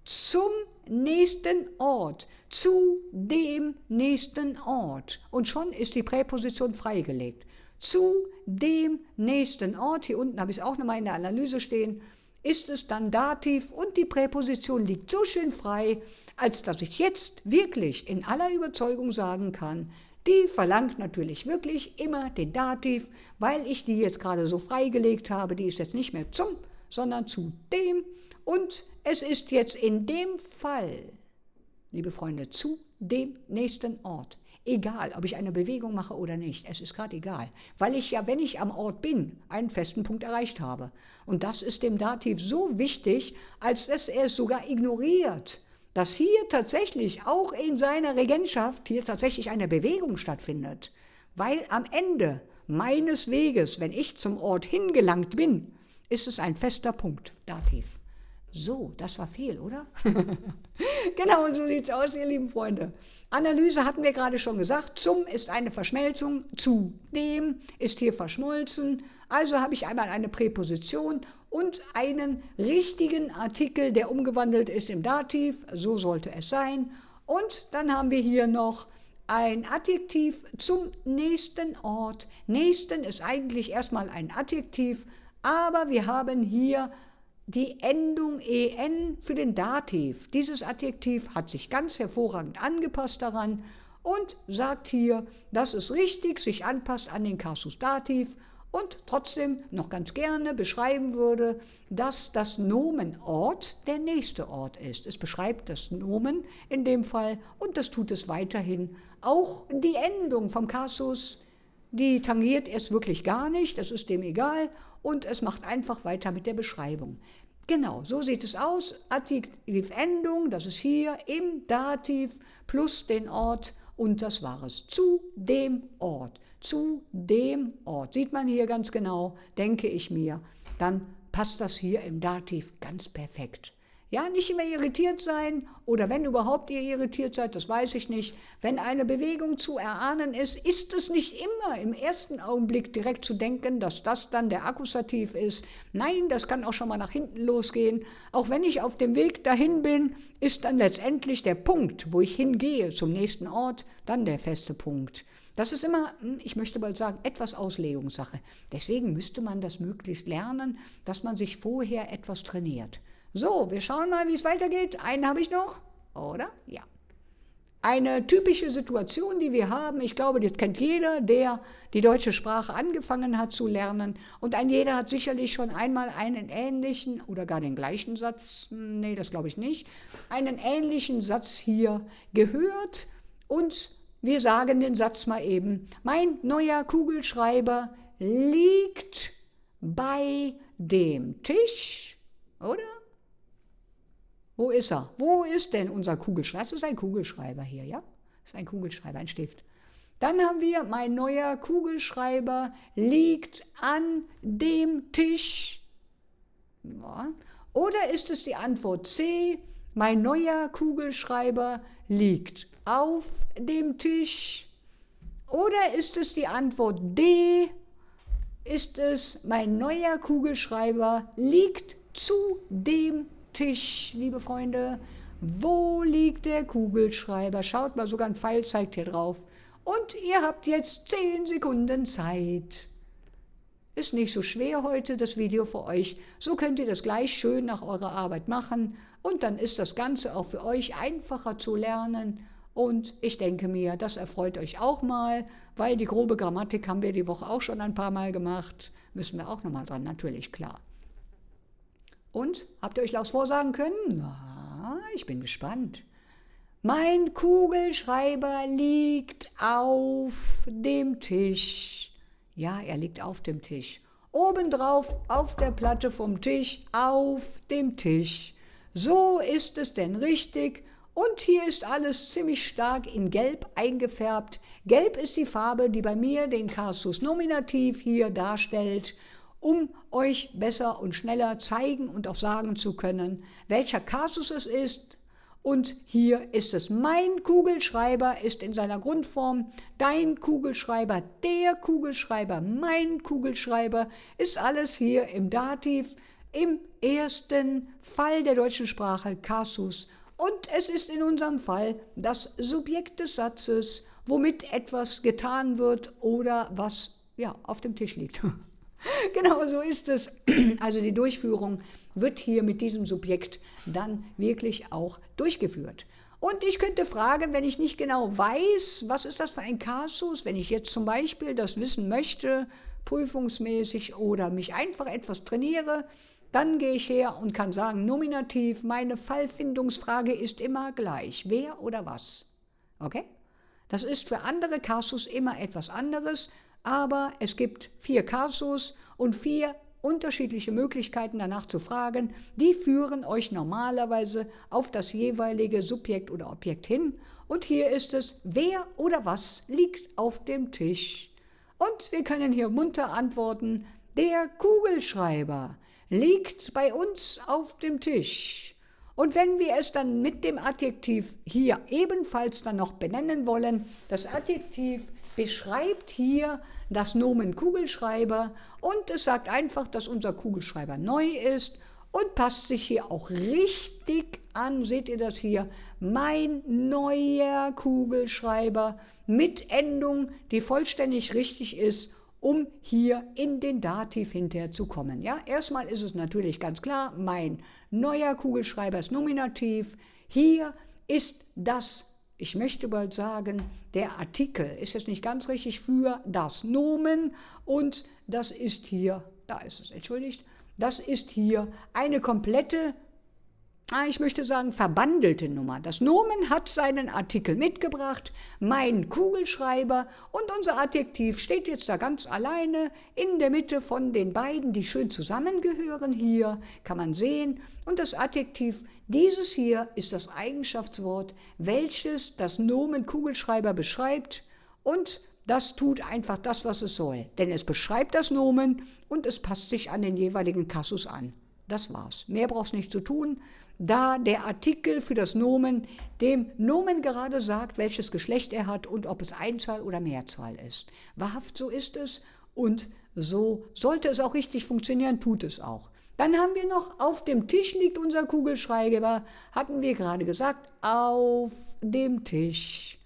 zum nächsten Ort, zu dem nächsten Ort. Und schon ist die Präposition freigelegt. Zu dem nächsten Ort, hier unten habe ich es auch nochmal in der Analyse stehen, ist es dann Dativ und die Präposition liegt so schön frei, als dass ich jetzt wirklich in aller Überzeugung sagen kann, die verlangt natürlich wirklich immer den Dativ, weil ich die jetzt gerade so freigelegt habe. Die ist jetzt nicht mehr zum, sondern zu dem. Und es ist jetzt in dem Fall, liebe Freunde, zu dem nächsten Ort. Egal, ob ich eine Bewegung mache oder nicht, es ist gerade egal. Weil ich ja, wenn ich am Ort bin, einen festen Punkt erreicht habe. Und das ist dem Dativ so wichtig, als dass er es sogar ignoriert, dass hier tatsächlich auch in seiner Regentschaft hier tatsächlich eine Bewegung stattfindet. Weil am Ende meines Weges, wenn ich zum Ort hingelangt bin, ist es ein fester Punkt, Dativ. So, das war viel, oder? Genau, so sieht es aus, ihr lieben Freunde. Analyse hatten wir gerade schon gesagt. Zum ist eine Verschmelzung, zu dem ist hier verschmolzen. Also habe ich einmal eine Präposition und einen richtigen Artikel, der umgewandelt ist im Dativ. So sollte es sein. Und dann haben wir hier noch ein Adjektiv zum nächsten Ort. Nächsten ist eigentlich erstmal ein Adjektiv, aber wir haben hier die Endung en für den Dativ. Dieses Adjektiv hat sich ganz hervorragend angepasst daran und sagt hier, dass es richtig sich anpasst an den Kasus Dativ und trotzdem noch ganz gerne beschreiben würde, dass das Nomen Ort der nächste Ort ist. Es beschreibt das Nomen in dem Fall und das tut es weiterhin. Auch die Endung vom Kasus, die tangiert es wirklich gar nicht, das ist dem egal und es macht einfach weiter mit der Beschreibung. Genau, so sieht es aus. Adjektivendung, das ist hier im Dativ plus den Ort und das war es. Zu dem Ort. Zu dem Ort. Sieht man hier ganz genau, denke ich mir. Dann passt das hier im Dativ ganz perfekt. Ja, nicht immer irritiert sein oder wenn überhaupt ihr irritiert seid, das weiß ich nicht. Wenn eine Bewegung zu erahnen ist, ist es nicht immer im ersten Augenblick direkt zu denken, dass das dann der Akkusativ ist. Nein, das kann auch schon mal nach hinten losgehen. Auch wenn ich auf dem Weg dahin bin, ist dann letztendlich der Punkt, wo ich hingehe zum nächsten Ort, dann der feste Punkt. Das ist immer, ich möchte mal sagen, etwas Auslegungssache. Deswegen müsste man das möglichst lernen, dass man sich vorher etwas trainiert. So, wir schauen mal, wie es weitergeht. Einen habe ich noch, oder? Ja. Eine typische Situation, die wir haben, ich glaube, das kennt jeder, der die deutsche Sprache angefangen hat zu lernen. Und ein jeder hat sicherlich schon einmal einen ähnlichen oder gar den gleichen Satz, nee, das glaube ich nicht, einen ähnlichen Satz hier gehört. Und wir sagen den Satz mal eben, mein neuer Kugelschreiber liegt bei dem Tisch, oder? Wo ist er? Wo ist denn unser Kugelschreiber? Das ist ein Kugelschreiber hier, ja? Das ist ein Kugelschreiber, ein Stift. Dann haben wir, mein neuer Kugelschreiber liegt an dem Tisch. Ja. Oder ist es die Antwort C, mein neuer Kugelschreiber liegt auf dem Tisch? Oder ist es die Antwort D, ist es, mein neuer Kugelschreiber liegt zu dem Tisch, liebe Freunde? Wo liegt der Kugelschreiber? Schaut mal, sogar ein Pfeil zeigt hier drauf. Und ihr habt jetzt 10 Sekunden Zeit. Ist nicht so schwer heute, das Video für euch. So könnt ihr das gleich schön nach eurer Arbeit machen. Und dann ist das Ganze auch für euch einfacher zu lernen. Und ich denke mir, das erfreut euch auch mal, weil die grobe Grammatik haben wir die Woche auch schon ein paar Mal gemacht. Müssen wir auch nochmal dran, natürlich, klar. Und, habt ihr euch Laus vorsagen können? Na, ich bin gespannt. Mein Kugelschreiber liegt auf dem Tisch. Ja, er liegt auf dem Tisch. Obendrauf auf der Platte vom Tisch, auf dem Tisch. So ist es denn richtig. Und hier ist alles ziemlich stark in Gelb eingefärbt. Gelb ist die Farbe, die bei mir den Kasus Nominativ hier darstellt, um euch besser und schneller zeigen und auch sagen zu können, welcher Kasus es ist. Und hier ist es, mein Kugelschreiber ist in seiner Grundform, dein Kugelschreiber, der Kugelschreiber, mein Kugelschreiber, ist alles hier im Dativ, im ersten Fall der deutschen Sprache Kasus. Und es ist in unserem Fall das Subjekt des Satzes, womit etwas getan wird oder was ja, auf dem Tisch liegt. Genau so ist es. Also die Durchführung wird hier mit diesem Subjekt dann wirklich auch durchgeführt. Und ich könnte fragen, wenn ich nicht genau weiß, was ist das für ein Kasus, wenn ich jetzt zum Beispiel das wissen möchte, prüfungsmäßig oder mich einfach etwas trainiere, dann gehe ich her und kann sagen, Nominativ, meine Fallfindungsfrage ist immer gleich. Wer oder was? Okay? Das ist für andere Kasus immer etwas anderes. Aber es gibt 4 Kasus und 4 unterschiedliche Möglichkeiten danach zu fragen. Die führen euch normalerweise auf das jeweilige Subjekt oder Objekt hin. Und hier ist es, wer oder was liegt auf dem Tisch? Und wir können hier munter antworten, der Kugelschreiber liegt bei uns auf dem Tisch. Und wenn wir es dann mit dem Adjektiv hier ebenfalls dann noch benennen wollen, das Adjektiv beschreibt hier das Nomen Kugelschreiber und es sagt einfach, dass unser Kugelschreiber neu ist und passt sich hier auch richtig an. Seht ihr das hier? Mein neuer Kugelschreiber mit Endung, die vollständig richtig ist, um hier in den Dativ hinterher zu kommen. Ja, erstmal ist es natürlich ganz klar, mein neuer Kugelschreiber ist Nominativ. Hier ist das, ich möchte bald sagen, der Artikel ist jetzt nicht ganz richtig für das Nomen und das ist hier, da ist es, entschuldigt, das ist hier eine komplette, ich möchte sagen, verbandelte Nummer. Das Nomen hat seinen Artikel mitgebracht, mein Kugelschreiber, und unser Adjektiv steht jetzt da ganz alleine in der Mitte von den beiden, die schön zusammengehören. Hier kann man sehen. Und das Adjektiv, dieses hier ist das Eigenschaftswort, welches das Nomen Kugelschreiber beschreibt, und das tut einfach das, was es soll. Denn es beschreibt das Nomen und es passt sich an den jeweiligen Kasus an. Das war's. Mehr brauchst nicht zu tun, da der Artikel für das Nomen dem Nomen gerade sagt, welches Geschlecht er hat und ob es Einzahl oder Mehrzahl ist. Wahrhaft, so ist es und so sollte es auch richtig funktionieren, tut es auch. Dann haben wir noch, auf dem Tisch liegt unser Kugelschreiber, hatten wir gerade gesagt, auf dem Tisch.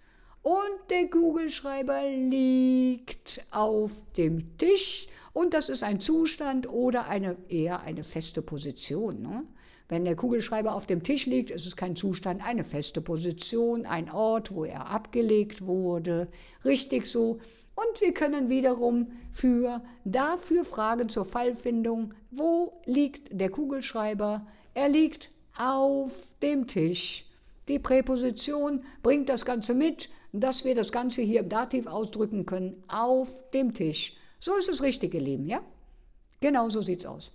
und der Kugelschreiber liegt auf dem Tisch und das ist ein Zustand oder eher eine feste Position. Ne? Wenn der Kugelschreiber auf dem Tisch liegt, ist es kein Zustand, eine feste Position, ein Ort, wo er abgelegt wurde. Richtig so. Und wir können wiederum dafür fragen zur Fallfindung, wo liegt der Kugelschreiber? Er liegt auf dem Tisch. Die Präposition bringt das Ganze mit, dass wir das Ganze hier im Dativ ausdrücken können, auf dem Tisch. So ist es richtig, ihr Lieben, ja? Genau so sieht es aus.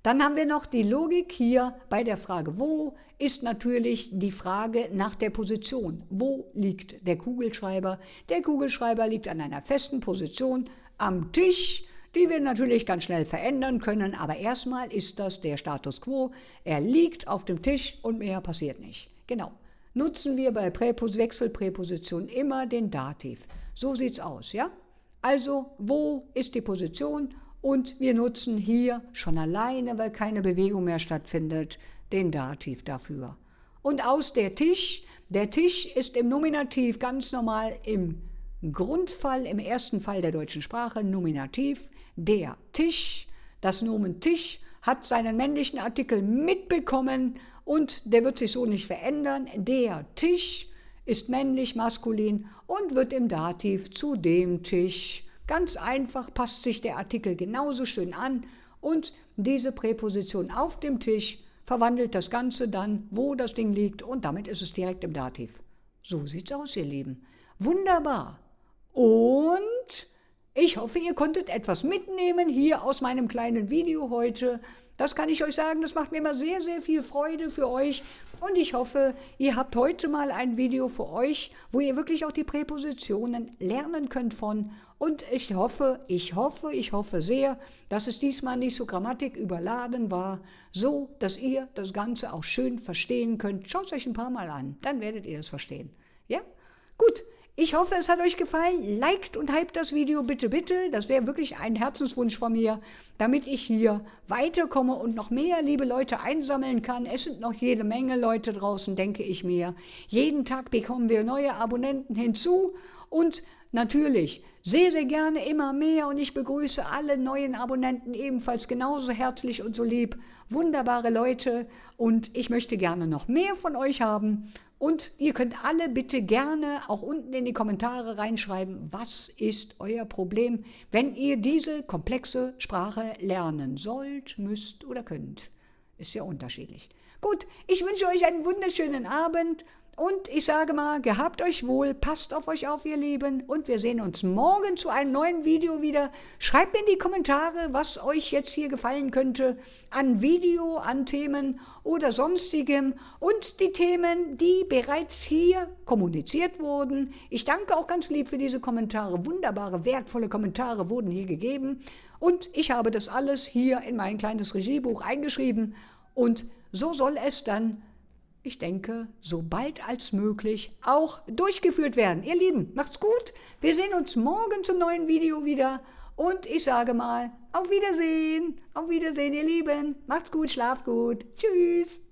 Dann haben wir noch die Logik hier bei der Frage wo, ist natürlich die Frage nach der Position. Wo liegt der Kugelschreiber? Der Kugelschreiber liegt an einer festen Position am Tisch, die wir natürlich ganz schnell verändern können, aber erstmal ist das der Status quo. Er liegt auf dem Tisch und mehr passiert nicht. Genau. Nutzen wir bei Wechselpräpositionen immer den Dativ. So sieht's aus, ja? Also, wo ist die Position? Und wir nutzen hier schon alleine, weil keine Bewegung mehr stattfindet, den Dativ dafür. Und aus der Tisch ist im Nominativ ganz normal im Grundfall, im ersten Fall der deutschen Sprache, Nominativ. Der Tisch, das Nomen Tisch, hat seinen männlichen Artikel mitbekommen und der wird sich so nicht verändern. Der Tisch ist männlich, maskulin und wird im Dativ zu dem Tisch. Ganz einfach passt sich der Artikel genauso schön an und diese Präposition auf dem Tisch verwandelt das Ganze dann, wo das Ding liegt und damit ist es direkt im Dativ. So sieht's aus, ihr Lieben. Wunderbar. Und ich hoffe, ihr konntet etwas mitnehmen hier aus meinem kleinen Video heute. Das kann ich euch sagen, das macht mir immer sehr, sehr viel Freude für euch. Und ich hoffe, ihr habt heute mal ein Video für euch, wo ihr wirklich auch die Präpositionen lernen könnt von. Und ich hoffe sehr, dass es diesmal nicht so grammatiküberladen war, so dass ihr das Ganze auch schön verstehen könnt. Schaut es euch ein paar Mal an, dann werdet ihr es verstehen. Ja? Gut. Ich hoffe, es hat euch gefallen. Liked und hypt das Video bitte, bitte. Das wäre wirklich ein Herzenswunsch von mir, damit ich hier weiterkomme und noch mehr liebe Leute einsammeln kann. Es sind noch jede Menge Leute draußen, denke ich mir. Jeden Tag bekommen wir neue Abonnenten hinzu und natürlich sehr, sehr gerne immer mehr und ich begrüße alle neuen Abonnenten ebenfalls genauso herzlich und so lieb. Wunderbare Leute und ich möchte gerne noch mehr von euch haben. Und ihr könnt alle bitte gerne auch unten in die Kommentare reinschreiben, was ist euer Problem, wenn ihr diese komplexe Sprache lernen sollt, müsst oder könnt. Ist ja unterschiedlich. Gut, ich wünsche euch einen wunderschönen Abend und ich sage mal, gehabt euch wohl, passt auf euch auf, ihr Lieben, und wir sehen uns morgen zu einem neuen Video wieder. Schreibt mir in die Kommentare, was euch jetzt hier gefallen könnte an Video, an Themen oder sonstigem und die Themen, die bereits hier kommuniziert wurden. Ich danke auch ganz lieb für diese Kommentare. Wunderbare, wertvolle Kommentare wurden hier gegeben und ich habe das alles hier in mein kleines Regiebuch eingeschrieben und so soll es dann, ich denke, so bald als möglich auch durchgeführt werden. Ihr Lieben, macht's gut. Wir sehen uns morgen zum neuen Video wieder. Und ich sage mal, auf Wiedersehen. Auf Wiedersehen, ihr Lieben. Macht's gut, schlaft gut. Tschüss.